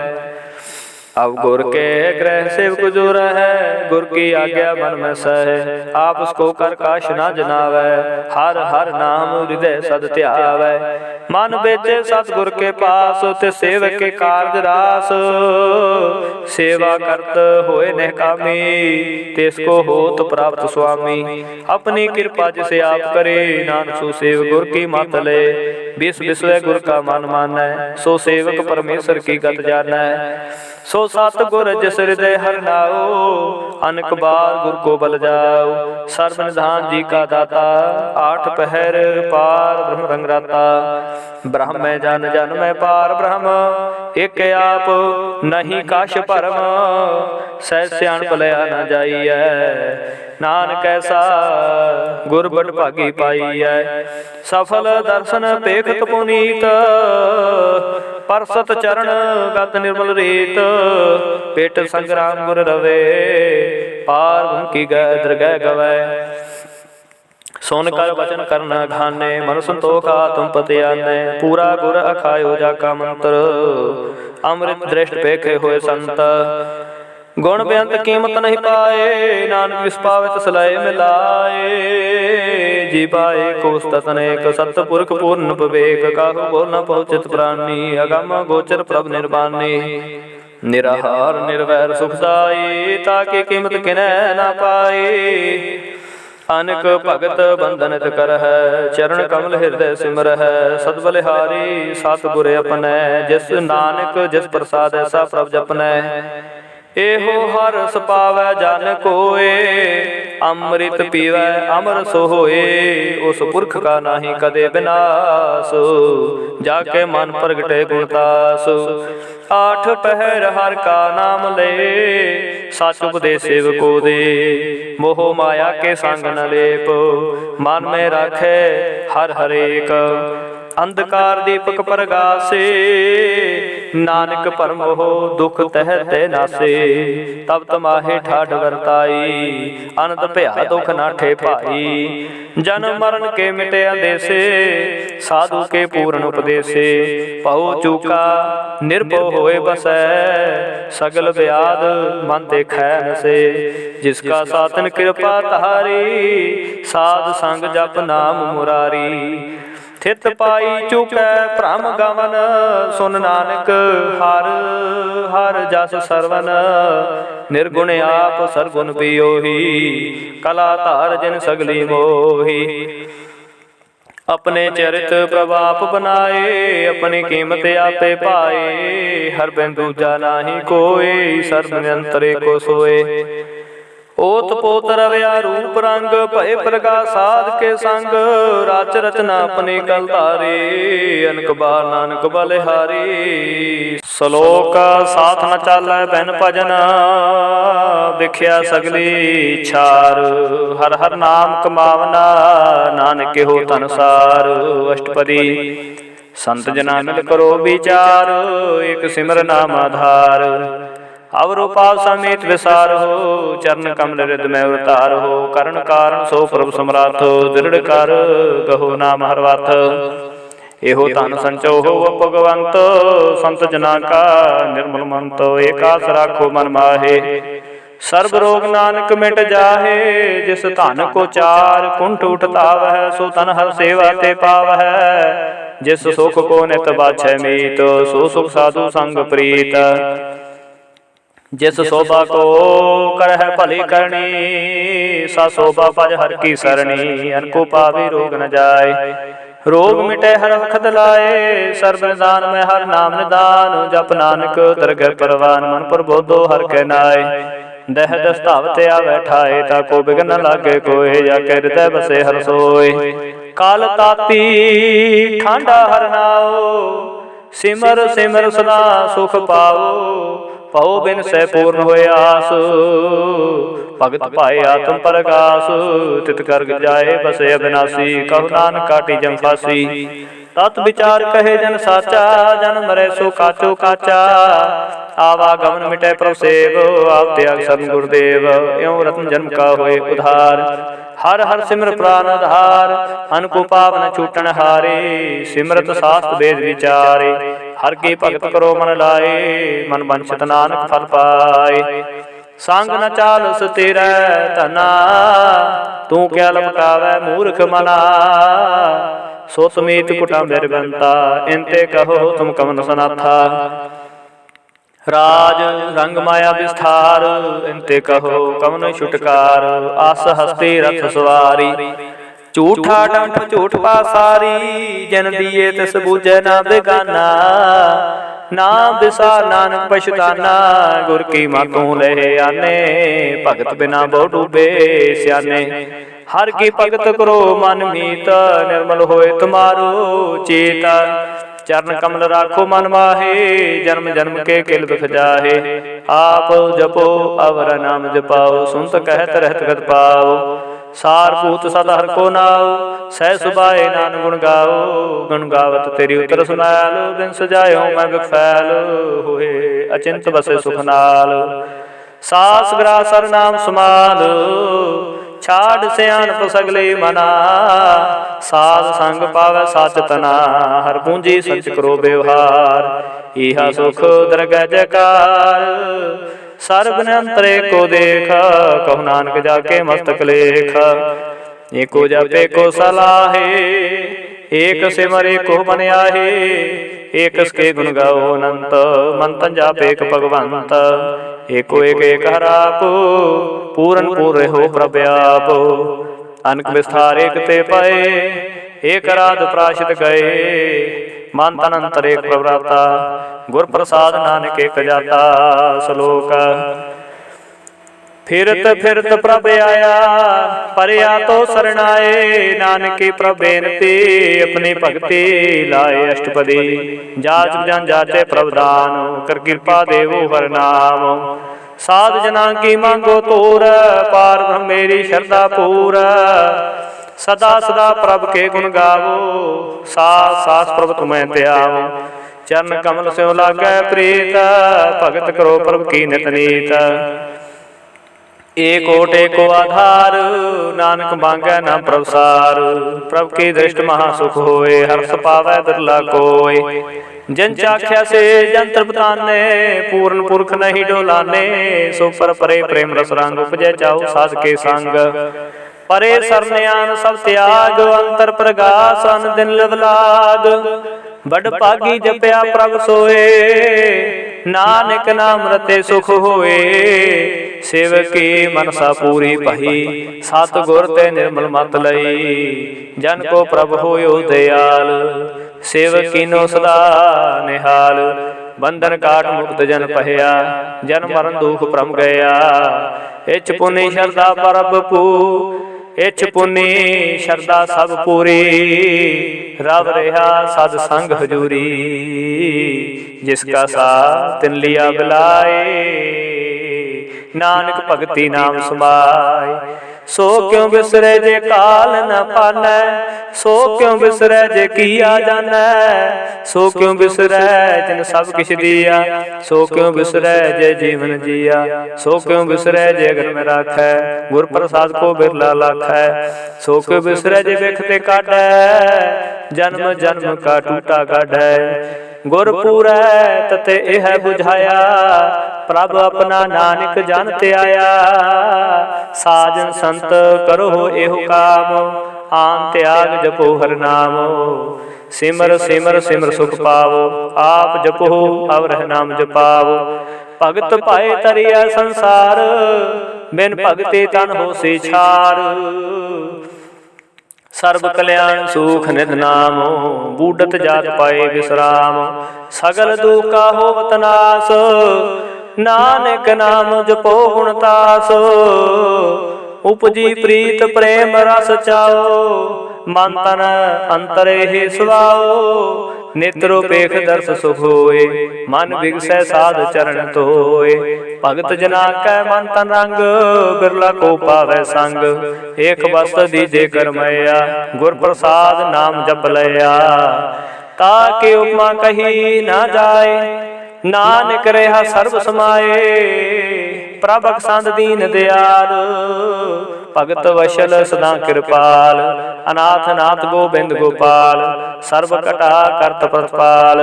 अब गुर के ग्रह सेवक जो है, गुर की आज्ञा मन में सह। आप उसको कर काश न जनावै, हर हर नाम हृदय सद ध्यावै। मन बेचे सतगुर के पास, ते सेवक के कार्य रास। सेवा करत होए निहकामी, तिसको होत प्राप्त स्वामी। अपनी कृपा जिसे आप करे, नानक सो सेव गुर की मत ले। विस विसवै गुर का मन मानै, सो सेवक परमेश्वर की गत जानै। सो सतगुर जिस हृदय हर नाओ, अनक बार गुर को बल जाओ। सर्व निधान जी का दाता, आठ पहर पार ब्रह्म रंग राता। ब्रह्म में जन जन में पार ब्रह्म, एक आप नहीं काश परम। सह सियाण भलया न जाइए, नानक ऐसा गुर बड़ भागी पाइयै। सफल दर्शन पेखत पुनीत, परसत चरण गत निर्मल रीत। पेट संग्राम गुर रवे, पार की गै दरगह गवै। सुन कर वचन करना घाने, मन संतोख आत्म पति आने। पूरा गुर अखायो जाका मंत्र, अमृत दृष्ट पेखे होए संत। गुण बेअंत कीमत नहीं पाए, नानक विस पावे तिस लय मिलाए। जी पाए कोस तत अनेक, सतपुरख पूर्ण विवेक। काहू बोल न पहुँचित प्राणी, अगम गोचर प्रभ निर्वाणी। निराहार निर्वैर सुखदाई, ताकी कीमत किनै न पाए। अनक भगत बंधनित कर है, चरण कमल हृदय सिमर है। सद बलिहारी सतगुर अपनै, जिस नानक जिस प्रसाद ऐसा प्रभ जपनै। एहो हर रस पावै जन कोय, अमृत पीवै अमर सोए। उस पुरख का नाही कदे विनाश, जाके मन प्रगटे गुणतास। आठ पहर हर का नाम ले, सच उपदेश सेवको दे। मोह माया के संग न लेप, मन में राखे हर हरेक। अंधकार दीपक प्रगासे, नानक परम हो दुख तह ते नासे। तब तमाहे ठाठ वरताई, अनंत भया दुख नाठे पाई। जन्म मरण के मिटे अंदेसे, साधु के पूर्ण उपदेसे। पहु चूका निर्भव होए बसै, सगल व्याध मन देखै नसे। जिसका सातन कृपा तारी, साध संग जप नाम मुरारी। थित पाई चुकै भ्रम गमन, सुन नानक हर हर जस सरवन। निर्गुण आप सरगुण पियोही, कला धार जिन सगली मोही। अपने चरित प्रभाप बनाए, अपनी कीमत आपे पाए। हर बिन दूजा नाही कोय, सर्व निरंतर को सोए। ओत पोत रव्या रूप रंग, भय प्रकाश साध के संग। राच रचना अपनी कल धारे, अनक बार नानक बलिहारी। श्लोक साथ न चालै बिन भजन, विख्या सगली छार। हर हर नाम कमावना, नानक हो तनसार। अष्टपदी संत जना मिल करो विचार, एक सिमर नाम आधार। अवरो पाव समेत विसार हो, चरण कमल हृद में अवतार हो। करण कारण सो प्रभु सम्राट, दृढ़ कर कहो नाम हरवाथ। एहो धन संचो हो भगवंत, संत जना का निर्मल मंत। एक आस राखो मन माहे, सर्व रोग नानक मिट जाहे। जिस धन को चार कुंठ उठता वह, सो तन हर सेवा ते पावह। जिस सुख को नित बाछै मीत, सो सुख साधु संग प्रीत। जिस शोभा को करह भली करनी, सा शोभा पज हर की सरणी। अनको पावी रोग न जाय, रोग मिटे हर वखत लाए। सर्व निदान में हर नाम निदान, जप नानक दरगह परवान। मन प्रबोधो हर के नाय, दह दस धावते आवे ठाए। ताको बिघन न लागे कोय, जाके हृदय बसे हर सोय। काल ताती ठांडा हर नाओ, सिमर सिमर सदा सुख पाओ। पौ बिन सै पूर्ण होए आस, भगत पाए आत्म प्रकाश। तित कर जाए बसे अविनाशी, कहु नानक काटी जम फासी। तत् विचार कहे जन साचा, जन मरे सो काचो काचा। आवागमन मिटे प्रभु सेव, आप त्याग सब गुरुदेव। एवं रत्न जन्म का होए उधार, हर हर सिमर प्राण आधार। अनको पावन छूटन हारे, सिमरत शास्त्र वेद विचारे। हर की भगत करो मन लाए, मन वंचित नानक फल पाए। संग न चालस तेरा धना, तू क्या लपटावै मूर्ख मना। सो समीत कुटा मेरे बनता, इनते कहो तुम कवन सनाथा। राज रंग माया विस्तार, इनते कहो कवन छुटकार। आस हस्ती रथ सवारी, झूठा डंठ झूठ पासारी। जन दिए तिस बूझे ना बेगाना, नाम विसार नानक पछताना। गुर की मातों ले आने, भगत बिना बहु डूबे स्याने। हर की भगत करो मन मीत, निर्मल होए तुम्हारो चेत। चरण कमल राखो मन माहे, जन्म जन्म के किल बिख जाहे। आप जपो अवर नाम जपाओ, सुनत कहत रहत गत पाओ। सारभूत सद हर को नाओ, सह सुभाए नान गुण गाओ। गुण गावत तेरी उतर सुनाल, बिन सजायो मैं बिफैल। होए अचिंत बसे सुख नाल, सास ग्रास हर नाम समाल। छाड़ सियाणप सगले मना, साध संग पावै सच तना। हर पूंजी सच करो व्यवहार, इहा सुख दरगह जयकार। सर्ब निरंतर एको देख, कहु नानक जाके मस्तक लेख। एको जप एको सलाहे, एक सिमर एको मन आहे। एक सके गुण गाओ अनंत, मन तन जाप एक भगवंत। एको एक एक हरापो, पूरन पूर्ण हो प्रभ आप। अनक विस्तार एक ते पाए, एक राध प्राशित गए। मन तन अंतर एक प्रवृत्ता, गुर प्रसाद नानक एक जाता। श्लोक फिरत फिरत प्रभ आया, परया तो सरणाए। नानकी प्रभ बेनती, अपनी भगति लाए अष्टपदी। जाच जन जाचे प्रभदान, कर कृपा देवो हर नाम। साध जना की मांगो तोर, पार ब्रह्म मेरी श्रद्धा पूर। सदा सदा प्रभ के गुण गावो, सास सास प्रभ तुम्हें त्यावो। चरण कमल स्यों लागै प्रीत, भगत करो प्रभ की नित नीत। एक ओट एको आधार, नानक मांगै न प्रभसार। प्रभ की दृष्टि महासुख होए, हर्ष पावै दुर्ला कोय। जन चाख्या से जंत्र बताने, पूर्ण पुरख नहीं डोलाने। सो पर परे प्रेम रस रंग, उपजै जाओ साध के संग। परे सरन्यान सब त्याग, अंतर प्रगास अन दिन लवलाग। बड़ पागी जपया प्रभ सोए, नानक नाम रते सुख होए। सेवकी मनसा पूरी पही, सतगुर ते निर्मल मत लई। जन को प्रभ होयो दयाल, सेवकी नो सदा निहाल। बंधन काट मुक्त जन पहया, जन मरण दुख भ्रम गया। इच पुनि श्रद्धा परब पू, इच पुनि श्रद्धा सब पूरी। रब रहा सद संग हजूरी, जिसका साथ तिन लिया बिलाए। नानक भगति नाम समाय, सो क्यों बिसरे जे काल न पानै। सो क्यों बिसरै जे किया जानै। सो क्यों बिसरै जिन सब किछ दिया। सो क्यों बिसरै जे जीवन जिया। सो क्यों बिसरै जे अगर में राखै, गुर प्रसाद को बिरला लाखै। सो क्यों बिसरै जे बिखते काटै, जन्म जन्म का टूटा गाढ़ै। गुर पूरै तते यह बुझाया, प्रभ अपना नानक जन ते आया। साजन संत करो एहो काम, आन त्याग जपो हर नाम। सिमर सिमर सिमर सुख पावो, आप जपो अवरह नाम जपावो। भगत पाए तरिया संसार, बिन भगति तन होसी छार। सर्व कल्याण सुख निध नाम, बूढ़त जात पाए विश्राम। सगल दुख का होवत नास, नानक नाम जपो गुण तास। उपजी प्रीत प्रेम रस चाओ, मन तन अंतर ही सुआओ। नेत्रो पेख दर्श सुख होए, मन बिगसै साध चरण तोए। भगत जना कै मन तन रंग, बिरला को पावै संग। एक वस्त दीजे करमैया, गुर प्रसाद नाम जप लया। ताके उपमा कही ना जाए, नानक रहा सर्व समाए। प्रभक संद दीन दयाल, भगत वशल सदा कृपाल। अनाथ नाथ गोबिंद गोपाल, सर्व कटा करत प्रतिपाल।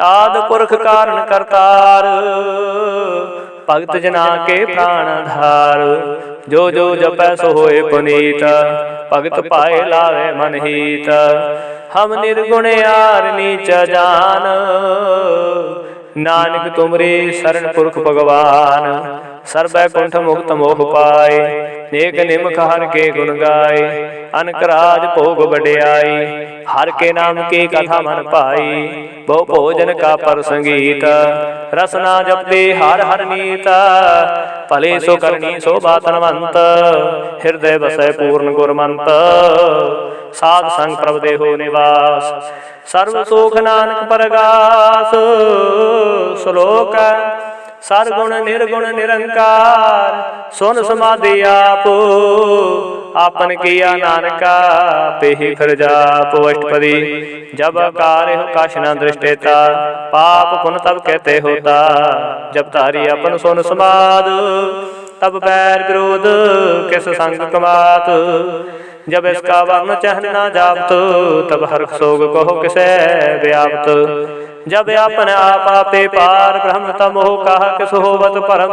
आद पुरख कारण करतार, भगत जना के प्राण धार। जो जो जपै सो होए पुनीत, भगत पाए लावे मन हीत। हम निर्गुण यार नीच जान, नानक तुमरे शरण पुरख भगवान। सर्वै कुंठ मुक्त मोह पाए, एक निमख हर के गुण गाए। अनक राज भोग बड़ियाई, हर के नाम की कथा मन पाई। बहु भोजन का पर संगीत, रसना जपते हर हर नीत। भले सो करनी शोभा तनवंत, हृदय बसै पूर्ण गुरमंत। साध संग प्रभ देहो निवास, सर्व सुख नानक परगास। श्लोक सरगुण निर्गुण निरंकार, सुन समाधि आप। आपन किया नानका, पेहि फिर जाप। अष्टपदी जब कार्य कश न दृष्टेता, पाप पुन तब कहते होता। जब तारी अपन सुन समाद, तब बैर विरोध किस संग कमात। जब इसका वर्ण चहन न जापत, तब हर्ष शोक कहो किसे व्याप्त। जब आपन आप आपे पार ब्रह्म तमोह कहा किस होवत परम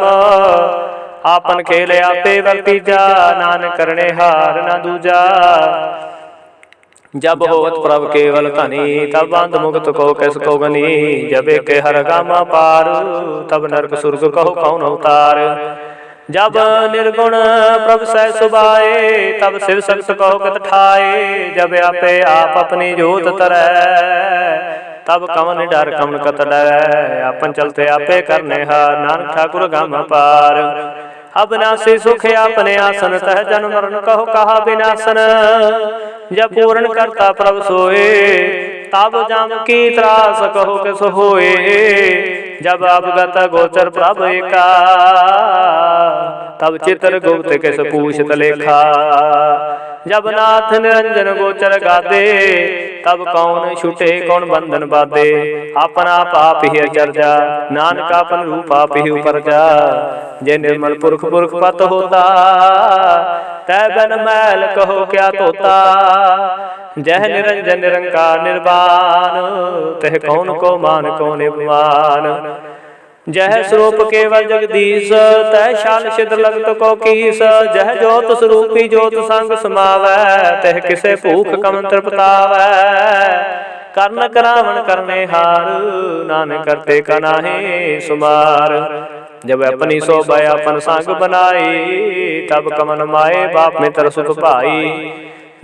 आपन खेल आपे वर्तीजा नानक करने हार न दूजा। जब होवत प्रभ केवल धनी तब बंध मुक्त को किस को गनी। जब के हर गामा पार तब नरक सुरग कहो कौन अवतार। जब निर्गुण प्रभ सह सुबाए तब शिव सख्त कहो कत ठाए। जब आपे आप अपनी जोत तरह तब कवन डर कवन कत डरै। अपन चलते आपे करने हार नानक ठाकुर गाम पार। अविनाशी सुख अपने आसन तह जन्म मरण कहो कहा विनाशन। जब पूर्ण करता प्रभ सोए तब जाम की त्रास कहो किस होए। जब अवगत गोचर प्रभ एका तब चित्र गुप्त किस पूछत लेखा। जब नाथ निरंजन गोचर गादे तब कौन छूटे कौन बंधन बाधे। अपना पाप ही अचरजा नानक अपन रूप आप ही उपरजा। जे निर्मल पुरख पुरख पत होता तै बन मैल कहो क्या तोता। जह निरंजन निरंकार निर्वाण तह कौन को मान कौन अपमान। जह स्वरूप केवल जगदीश तह शाल छिद्र लगत को कीस। जह जोत स्वरूपी जोत संग समावै तह किसे भूख कमन तृपतावै। कर्ण करावण करने हार नानक करते का नाहि सुमार। जब अपनी शोभा अपन संग बनाई तब कमन माए बाप में तरसुख पाई।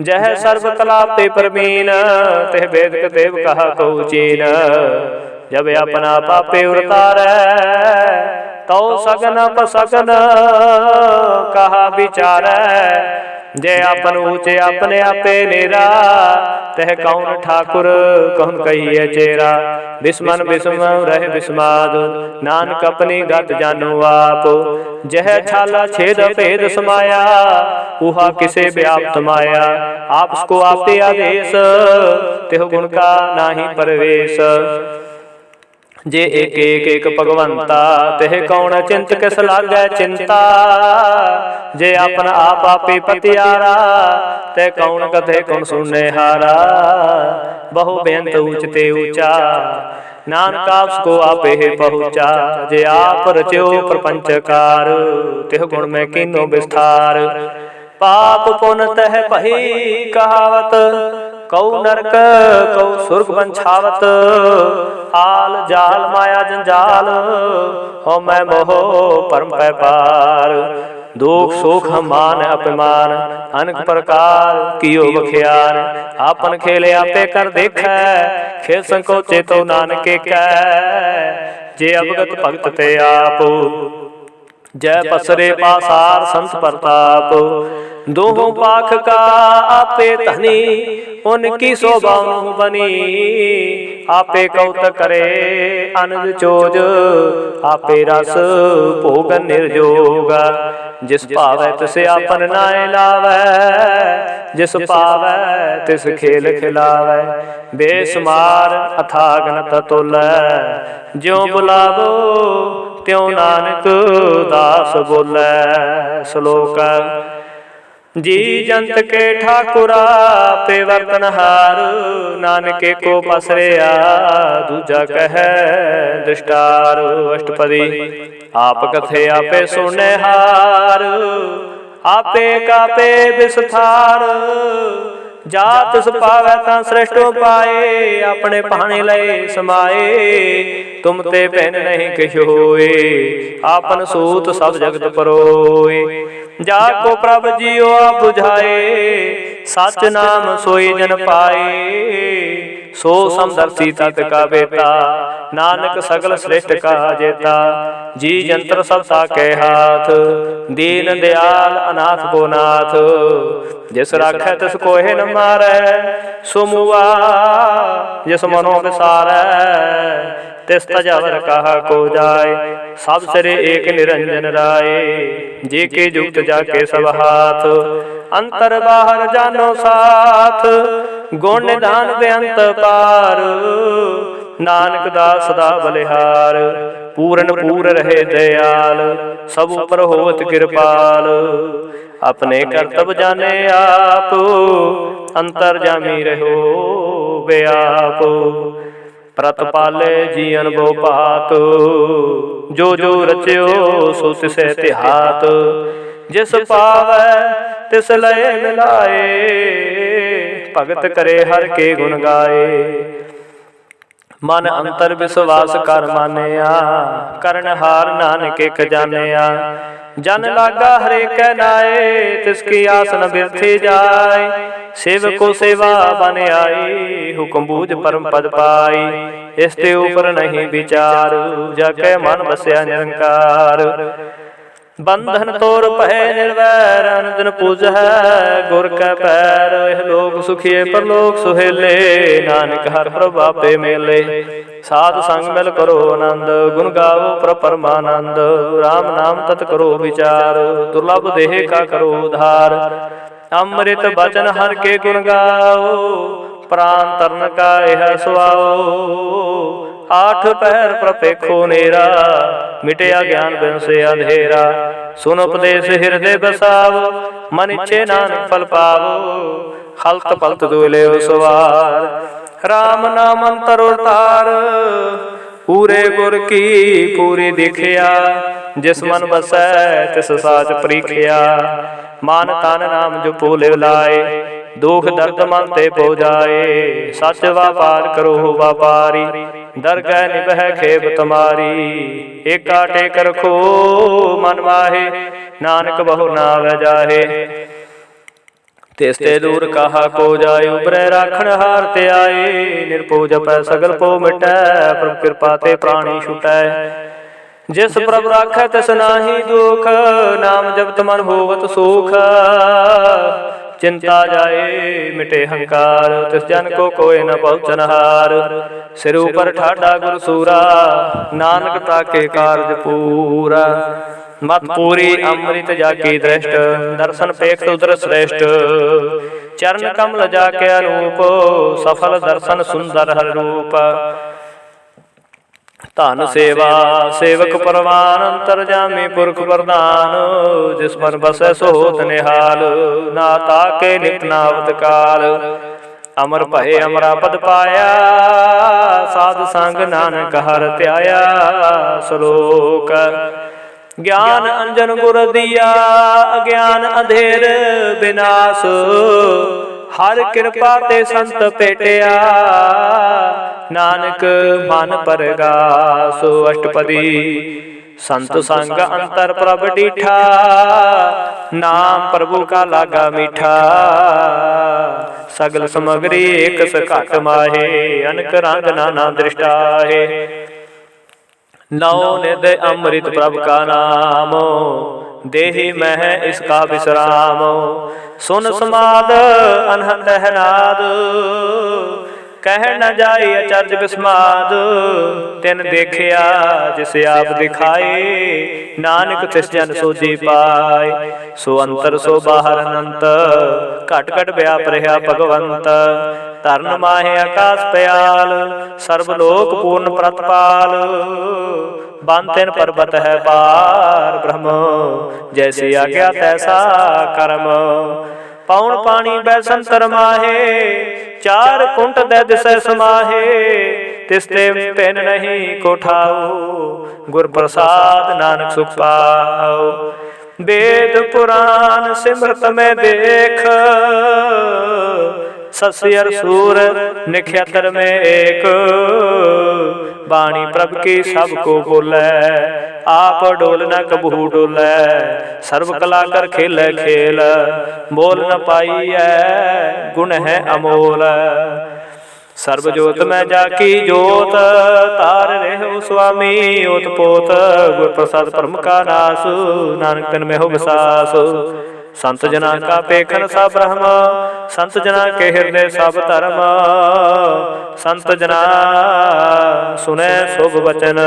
जह सर्व कला पे परमीन तह वेद देव कहा कहु चीन। जब अपना पापे उतारै तो सगन पसगन कहा विचारै। जय अपन ऊंचे अपने आपे नेरा तह कौन ठाकुर कौन कहिए चेरा। बिस्मन बिस्म रहे बिस्माद नानक अपनी गत जानो आप। जह छाला छेद भेद समाया उहा किसे व्याप्त माया। आपको आपे आदेश तेह गुण का नाही परवेश। जे एक एक एक भगवंता तेह कौन चिंत किस लागै चिंता। जे अपन आप आपे पतियारा ते कौन कथे कौन सुनने हारा। बहु बेअंत ऊंचते ऊंचा नानक आपको आपे ही पहुँचा। जे आप रच्यो प्रपंचकार तेह गुण में कीनो विस्तार। पाप पुन तह पही कहावत कौ नरक कौ सुर्ग बंछावत। आल जाल माया जंजाल हो मैं मोह परम पै पार। दुख सुख मान अपमान अनेक प्रकार कियो बख्यार। आपन खेले आपे कर देखै खेल संकोचे तो नानके कै। जे अवगत भगत ते आप जय पसरे पासार संत प्रताप। दोहों पाख का आपे धनी उनकी शोभा बनी। आपे कौत करे अनुज चोज आपे रस भोग निर्जोग। जिस पावै तिसे आपन नाय लावै जिस पावै तिस खेल खिलावै। बेसुमार अथागन ततुलै ज्यों बुलावो त्यों नानक दास बोलै। श्लोक जी जंत के ठाकुरा पे वर्तनहार। नानके को पसरिया दूजा कह दृष्टार। अष्टपदी आप कथे आपे सुने हार आपे कापे विस्तार। जात पावै तां श्रेष्ठो पाए अपने पाने लय समाए। तुम ते बहन नहीं किछु होए आपन सूत सब जगत परोए। जाको प्रभ जियो आप बुझाए सच नाम सोई जन पाए। सो समदर्शी तत् का बेता नानक सगल श्रेष्ठ का जेता। जी जंत्र सब साके हाथ दीन दयाल अनाथ को नाथ। जिस राखै तिस कोहे न मारै सुमुआ जिस मनो विसारै। तिस तजावर कहा को जाय सब सिरे एक निरंजन राय। जी के जुक्त जाके सब हाथ अंतर बाहर जानो साथ। गुण निधान बेअंत पार नानक दास सदा बलिहार। पूरन पूर रहे दयाल सब ऊपर होत कृपाल। अपने कर्तव्य जाने आप अंतर जामी रहो बेआप। ਪ੍ਰਤ ਪਾਲੇ ਜੀਅਨ ਬੋ ਭਾਤ, ਜੋ ਜੋ ਰਚਿਓ ਸੋ ਤਿਸੈ ਤਿਹਾਤ। ਜਿਸ ਪਾਵੈ ਤਿਸ ਲਏ ਮਿਲਾਏ, ਭਗਤ ਕਰੇ ਹਰ ਕੇ ਗੁਣ ਗਾਏ। ਮਨ ਅੰਤਰ ਵਿਸ਼ਵਾਸ ਕਰ ਮਾਨਿਆ, ਕਰਨ ਹਾਰ ਨਾਨਕ ਇਕ ਜਾਣਿਆ। ਜਨ ਲਾਗਾ ਹਰੇਕੈ ਨਾਏ, ਤਿਸ ਕੀ ਆਸ ਨ ਬਿਰਥੀ ਜਾਏ। ਸੇਵਕੋ ਸੇਵਾ ਬਨ ਆਈ, ਹੁਕਮ ਬੂਝ ਪਰਮ ਪਦ ਪਾਈ। ਇਸ ਤੇ ਉਪਰ ਨਹੀਂ ਵਿਚਾਰ, ਜਾ ਕੇ ਮਨ ਵਸਿਆ ਨਿਰੰਕਾਰ। ਬੰਧਨ ਤੋਰ ਭੈ ਨਿਰਵੈਰ, ਅਨੰਦਨ ਪੂਜੈ ਗੁਰ ਕੈ ਪੈਰ। ਇਹ ਲੋਕ ਸੁਖੀਏ ਪਰਲੋਕ ਸੁਹੇਲੇ, ਨਾਨਕ ਹਰਿ ਪ੍ਰਭ ਆਪੇ ਮੇਲੇ। ਸਾਧ ਸੰਗ ਮਿਲ ਕਰੋ ਆਨੰਦ, ਗੁਣ ਗਾਵੋ ਪ੍ਰਭ ਪਰਮਾਨੰਦ। ਰਾਮ ਨਾਮ ਤਤ ਕਰੋ ਵਿਚਾਰ, ਦੁਰਲਭ ਦੇਹ ਕਾ ਕਰੋ ਉਧਾਰ। ਅੰਮ੍ਰਿਤ ਬਚਨ ਹਰਿ ਕੇ ਗੁਣ ਗਾਓ, ਪ੍ਰਾਨ ਤਰਨ ਕਾ ਇਹ ਸੁਆਓ। ਆਠ ਪਹਿਰ ਪ੍ਰਪੇਖੋ ਨੇਰਾ, ਮਿਟਿਆ ਗਿਆਨ ਬਿਨਸੇ ਅੰਧੇਰਾ। ਸੁਨ ਉਪਦੇਸ਼ ਹਿਰਦੇ ਬਸਾਵੋ, ਮਨ ਇੱਛੇ ਨਾਨਕ ਫਲ ਪਾਵੋ। ਹਲਤ ਪਲਤ ਦੁਇਲਿਓ ਸਵਾਰ, ਰਾਮ ਨਾਮ ਅੰਤਰ ਉਤਾਰ। ਪੂਰੇ ਗੁਰ ਕੀ ਪੂਰੀ ਦੇਖਿਆ, ਜਿਸ ਮਨ ਵਸੈ ਤਿਸ ਸਾਚ ਪ੍ਰੀਖਿਆ। ਮਨ ਤਨ ਨਾਮ ਜਪੋ ਲਿਵ ਲਾਏ, ਦੁਖ ਦਰਦ ਮਨ ਤੇ ਪੋ ਜਾਏ। ਸੱਚ ਵਾਪਾਰ ਕਰੋ ਵਾਪਾਰੀ, ਦਰਗਹਿ ਨਿਭੈ ਖੇਬ ਤੁਮਾਰੀ। ਏਕਾ ਟੇਕ ਰਖੋ ਮਨ ਮਾਹੇ, ਨਾਨਕ ਬਹੁ ਨਾਵੈ ਜਾਹੇ। ਤਿਸ ਤੇ ਦੂਰ ਕਹਾ ਕੋ ਜਾਏ, ਉਬਰੈ ਰਾਖਣ ਹਾਰ ਤੇ ਆਏ। ਨਿਰਭਉ ਜਪੈ ਸਗਲ ਪੋ ਮਿਟੈ, ਪ੍ਰਭ ਕਿਰਪਾ ਤੇ ਪ੍ਰਾਣੀ ਛੁਟੈ। ਜਿਸ ਪ੍ਰਭ ਰਾਖੈ ਤਿਸ ਨਾਹੀ ਦੁਖ, ਨਾਮ ਜਪਤ ਮਨ ਹੋਵਤ ਸੁਖ। ਚਿੰਤਾ ਜਾਏ ਮਿਟੇ ਹੰਕਾਰ, ਤਿਸ ਜਨ ਕੋ ਕੋਇ ਨ ਪਹੁੰਚਨ ਹਾਰ। ਸਿਰ ਉਪਰ ਠਾਡਾ ਗੁਰ ਸੂਰਾ, ਨਾਨਕ ਤਾਕੇ ਕਾਰਜ ਪੂਰਾ। ਮਤ ਪੂਰੀ ਅੰਮ੍ਰਿਤ ਜਾ ਕੀ ਦ੍ਰਿਸ਼ਟ, ਦਰਸ਼ਨ ਪੇਖ ਉਦਰ ਸ੍ਰੇਸ਼ਟ। ਚਰਨ ਕਮਲ ਜਾ ਕੇ ਅਨੂਪ, ਸਫਲ ਦਰਸ਼ਨ ਸੁੰਦਰ ਹਰ ਰੂਪ। ਧਨ ਸੇਵਾ ਸੇਵਕ ਪਰਵਾਨ, ਅੰਤਰ ਜਾਮੀ ਪੁਰਖ ਪ੍ਰਧਾਨ। ਜਿਸ ਮਨ ਬਸੈ ਸੋ ਹੋਤ ਨਿਹਾਲ, ਨਾ ਤਾਕੇ ਨਿਤ ਨਾਵਤ ਕਾਲ। ਅਮਰ ਭਏ ਅਮਰਾ ਪਦ ਪਾਇਆ, ਸਾਧ ਸੰਗ ਨਾਨਕ ਹਰਿ ਧਿਆਇਆ। ਸ਼ਲੋਕ ਗਿਆਨ ਅੰਜਨ ਗੁਰ ਦੀਆ, ਅਗਿਆਨ ਅੰਧੇਰ ਬਿਨਾਸ਼। ਹਰ ਕਿਰਪਾ ਤੇ ਸੰਤ ਭੇਟਿਆ, ਨਾਨਕ ਮਨ ਪਰਗਾਸ। ਅਸ਼ਟਪਦੀ ਸੰਤ ਸੰਗ ਅੰਤਰ ਪ੍ਰਭ ਡੀਠਾ, ਨਾਮ ਪ੍ਰਭੂ ਕਾ ਲਾਗਾ ਮੀਠਾ। ਸਗਲ ਸਮਗਰੀ ਏਕ ਸਘਟ ਮਾਹੇ, ਅਨਕ ਰੰਗ ਨਾਨਾ ਦ੍ਰਿਸ਼ਟਾਹੇ। ਨੌ ਨਿਧ ਅੰਮ੍ਰਿਤ ਪ੍ਰਭ ਕਾ ਨਾਮ, ਦੇहि ਮਹਿ ਇਸਕਾ ਵਿਸਰਾਮ। ਸੁਨ ਸਮਾਦ ਅਨਹਦ ਹੈ ਨਾਦ, ਕਹਿ ਨ ਜਾਈ ਅਚਰਜ ਬਿਸਮਾਦ। ਤਿਨ ਦੇਖਿਆ ਜਿਸ ਆਪ ਦਿਖਾਏ, ਨਾਨਕ ਤਿਸ ਜਨ ਸੋਝੀ ਪਾਏ। ਸੋ ਅੰਤਰ ਸੋ ਬਾਹਰ ਅਨੰਤ, ਘਟ ਘਟ ਵਿਆਪ ਰਿਹਾ ਭਗਵੰਤ। ਧਰਨ ਮਾਹੇ ਆਕਾਸ ਪਿਆਲ, ਸਰਬ ਲੋਕ ਪੂਰਨ ਪ੍ਰਤਪਾਲ। ਬਨ ਤਿਨ ਪਰਬਤ ਹੈ ਪਾਰ ਬ੍ਰਹਮ, ਜੈਸੀ ਆਗਿਆ ਤੈਸਾ ਕਰਮ। ਪਉਣ ਪਾਣੀ ਬੈ ਸੰਤਰ ਮਾਹੇ, ਚਾਰ ਕੁੰਟ ਦੈ ਦਿਸੈ ਸਮਾਹੇ। ਤਿਸ ਤੇ ਭਿੰਨ ਨਹੀਂ ਕੋਠਾਉ, ਗੁਰ ਪ੍ਰਸਾਦ ਨਾਨਕ ਸੁਖ ਪਾਉ। ਵੇਦ ਪੁਰਾਨ ਸਿਮਰਤ ਮੈਂ ਦੇਖ, ਸਸਿਅਰ ਸੂਰ ਨਿਖਿਅਤਰ ਮੈਂ ਏਕ। ਬਾਣੀ ਪ੍ਰਭ ਕੀ ਸਭ ਕੋ ਬੋਲੇ, ਆਪ ਡੋਲ ਨ ਕਬਹੂ ਡੋਲੇ। ਸਰਬ ਕਲਾ ਕਰ ਖੇਲੇ ਖੇਲ, ਮੋਲ ਨ ਪਾਈਐ ਗੁਣ ਹੈ ਅਮੋਲ। ਸਰਬ ਜੋਤ ਮੈਂ ਜਾ ਕੀ ਜੋਤ, ਤਾਰ ਰਹਿਓ ਸੁਆਮੀ ਓਤ ਪੋਤ। ਗੁਰ ਪ੍ਰਸਾਦ ਪਰਮ ਕਾ ਨਾਸ, ਨਾਨਕ ਤਨ ਮੈਂ ਹੋ ਵਿਸਾਸ। ਸੰਤ ਜਨਾ ਕਾ ਪੇਖਨ ਸਭ ਬ੍ਰਹਮ, ਸੰਤ ਜਨਾ ਕੇ ਹਿਰਦੇ ਸਭ ਧਰਮ। ਸੰਤ ਜਨਾ ਸੁਨੈ ਸੁਭ ਬਚਨ,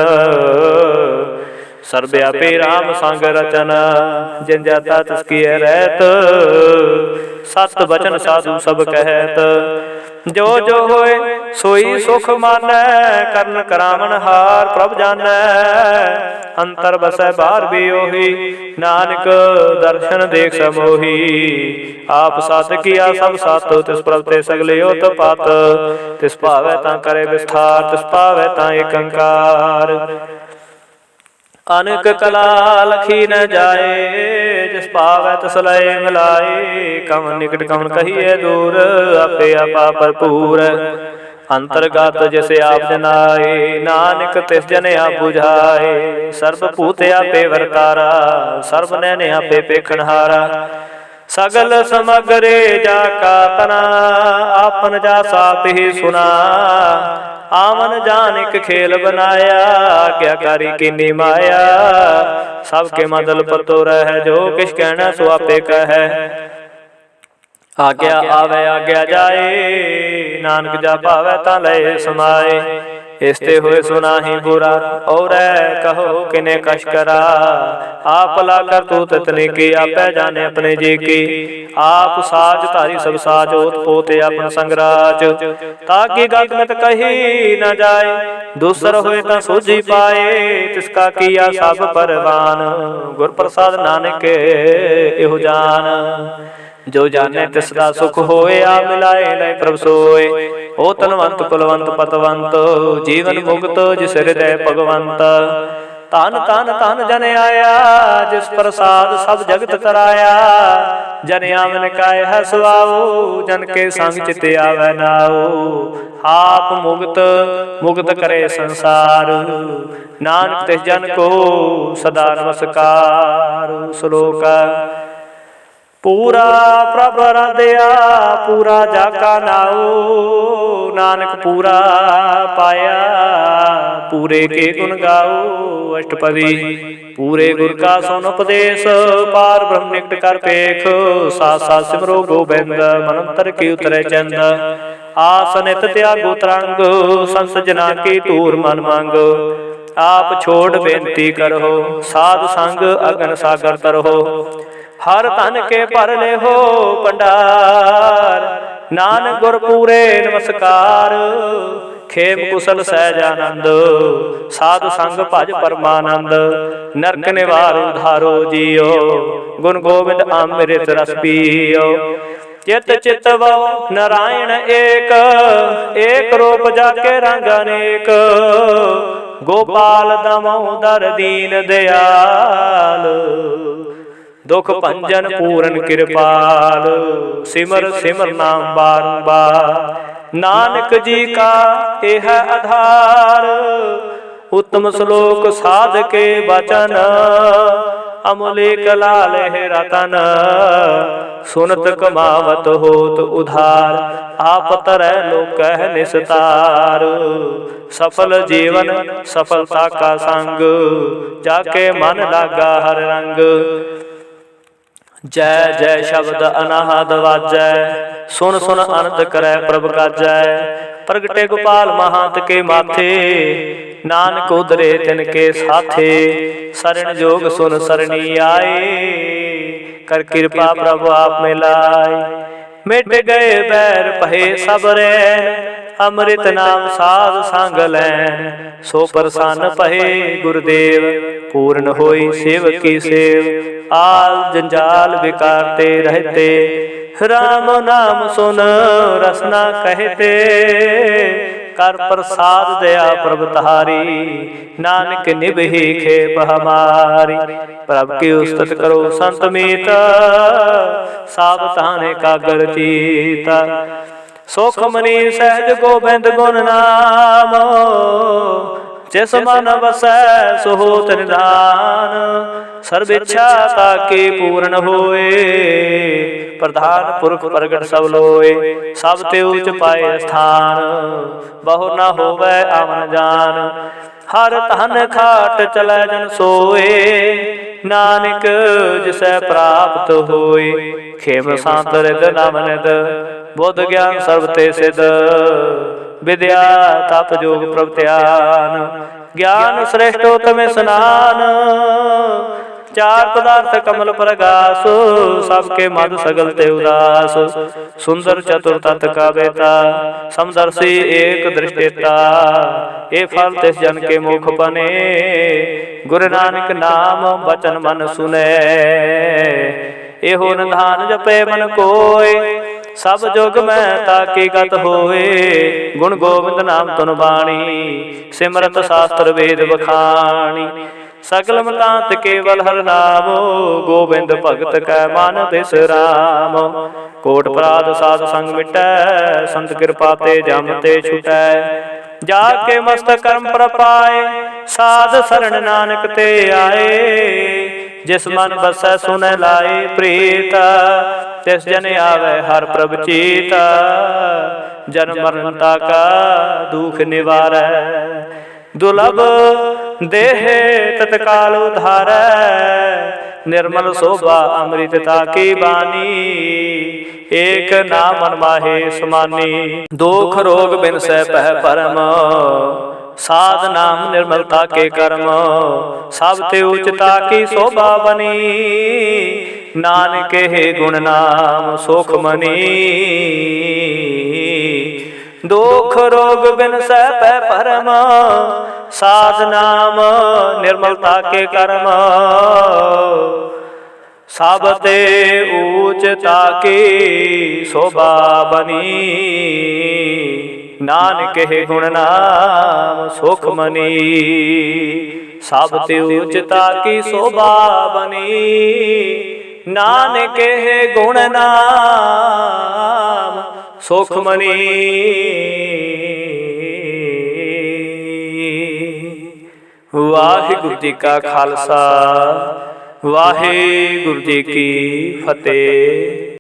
ਸਰਬਿਆਪੀ ਰਾਮ ਸੰਗ ਰਚਨ। ਜਿਨ ਜਾਤਾ ਤਿਸ ਕੀਐ ਰਹਿਤ, ਸਤ ਬਚਨ ਸਾਧੂ ਸਭ ਕਹਿਤ। जो जो होए सोई सुख मानै, करन करावन हार प्रभ जानै। अंतर बसै बाहर भी ओही, नानक दर्शन देख समोही। आप सत किया सब सत, तिस प्रभ ते सगले ओत पात। तिस भावै तां करे विस्तार, तिस पावै तां एक अंकार। अनेक कला लखी न जाए, जिस पावै तिस लय मिलाए। कवन निकट कवन कहिए दूर, आपे आपा भरपूर। अंतर्गत जिसे आप जनाए, नानक तिस जन आप बुझाए। सर्व भूत आपे वर्तारा, सर्व नैन आपे पेखनहारा। सगल समगरे जाका तना, आपन जा साप ही सुना। आवन जानिक खेल बनाया, आज्ञाकारी कीनी माया। सबके मदल पतो रह, जो किछ कहना सो आपे कहे। आज्ञा आवे आज्ञा जाए, नानक जा पावै तां लय समाए। इसते होए सुनाही बुरा, और कहो किने कश करा। आप ला कर तू ततने की, आपै जाने अपने जी की। आप साज धारी सब साज, ओत पोते अपन संगराज। ताकि गत मत कही न जाए, दूसर होए तां सूझी पाए। तिसका किया सब परवान, गुर प्रसाद नानक एहु जान। जो जाने तिसदा सुख होए, आप मिलाए लय प्रभ सोए। ओ तनवंत कुलवंत पतवंत, जीवन मुक्त जिस हृदय भगवंत। धन धन धन जन आया, जिस प्रसाद सब जगत तराया। जन आवन काय है सुआओ, जन के संग चित आवे नाओ। आप मुक्त मुक्त करे संसार, नानक तिस जन को सदा नमस्कार। श्लोक पूरा प्रभ राधया, पूरा जाका नाओ। नानक पूरा पाया, पूरे के गुण गाओ। अष्टपदी पूरे गुर का सुन उपदेश, पार ब्रह्म निकट कर पेख। साथ साथ सिमरो गोबिंद, मनंतर की उतरे चंद। आसनित त्यागो तरंग, संस जना की टूर मन मंग। आप छोड़ बेनती करहो, साध संग अगन सागर तरहो। हर तन के पर ले हो भंडार, नानक गुर पूरे नमस्कार। खेम कुशल सहज आनंद, साधु संग भज परमानंद। नरक निवार उधारो जियो, गुण गोविंद अमृत रस पियो। चित चित वो नारायण एक, एक रूप जाके रंग अनेक। गोपाल दामोदर दीन दयाल, दुख भंजन पूरन कृपाल। सिमर सिमर नाम बारंबार, नानक जी का यह आधार। उत्तम श्लोक साध के वचन, अमलेख लाल है रतन। सुनत कमावत होत उधार, आप तरह लोक निस्तार। सफल जीवन सफलता का संग, जाके मन लागा हर रंग। जय जय शब्द अनाहद वाजै, सुन सुन आनंद करै प्रभ गाजै। प्रगटे गोपाल महांत के माथे, नानक उदरे तिनके साथे। शरण जोग सुन सरणी आए, कर कृपा प्रभु आप मिलाए। मिट गए बैर पहे सब रैन, अमृत नाम साध संग लैन। सो प्रसन्न पहे गुरुदेव, पूर्ण होई सेवकी सेव। आल जंजाल विकारते रहते, राम नाम सुन रसना कहते। कर प्रसाद दया प्रभ तारी, नानक निभहि खेप हमारी। प्रभ की उस्तत करो संत मीत, सावधान कागर चीता। सुख मनी सहज गोबिंद गुण नाम, जिस मन बसै सो होत निधान। सर्व इच्छा ताके पूर्ण होए, प्रधान पुरख प्रगट सब लोए। सब ते उच पाए स्थान, बहु न होवै अवन जान। हर धन खाट चलै जन सोए, नानक जिसै प्राप्त होए। खेम शांत रिद नव निद, बुद्ध ज्ञान सर्व ते सिद्ध। विद्या तप जोग प्रभ ध्यान, ज्ञान श्रेष्ठ उत्तम स्नान। चार पदार्थ कमल प्रगास, सबके मधु सगल ते उदास। सुंदर चतुर तत् का बेता, समदर्शी एक दृष्टिता। ए फल तिस जन के मुख बने, गुरु नानक नाम बचन मन सुने। एहो निधान जपे मन कोय, सब जुग में ताकी गत होए। गुण गोविंद नाम तुन बाणी, सिमरत शास्त्र वेद बखानी। सकल मतांत केवल हर नामो, गोविंद भगत कै मन बिसराम। कोट अपराध साध संग मिटै, संत कृपा ते जम ते छुटै। जाके मस्तक कर्म प्रपाए, साध शरण नानक ते आए। जिस मन बसै सुन लाए प्रीत, तिस जन आवे हर प्रभ चीत। जन्म मरणता का दुख निवारै, दुर्लभ देह तत्काल उधारै। निर्मल शोभा अमृतता की बानी, एक नाम मन माहे समानी। दुख रोग बिन सै पह परम, साध नाम निर्मलता के कर्म। सब ते उचता की शोभा बनी, नानक हे गुण नाम सुख मनी। दुख रोग बिन सै पै परम, साध नाम निर्मलता के कर्म। सब ते ऊचता की शोभा बनी, नानक हे गुण नाम सुख मनी। सब ते ऊचता की शोभा बनी, नानक हे गुण नाम सुख मनी। वाहिगुरु जी का खालसा, वाहिगुरु जी की फतेह।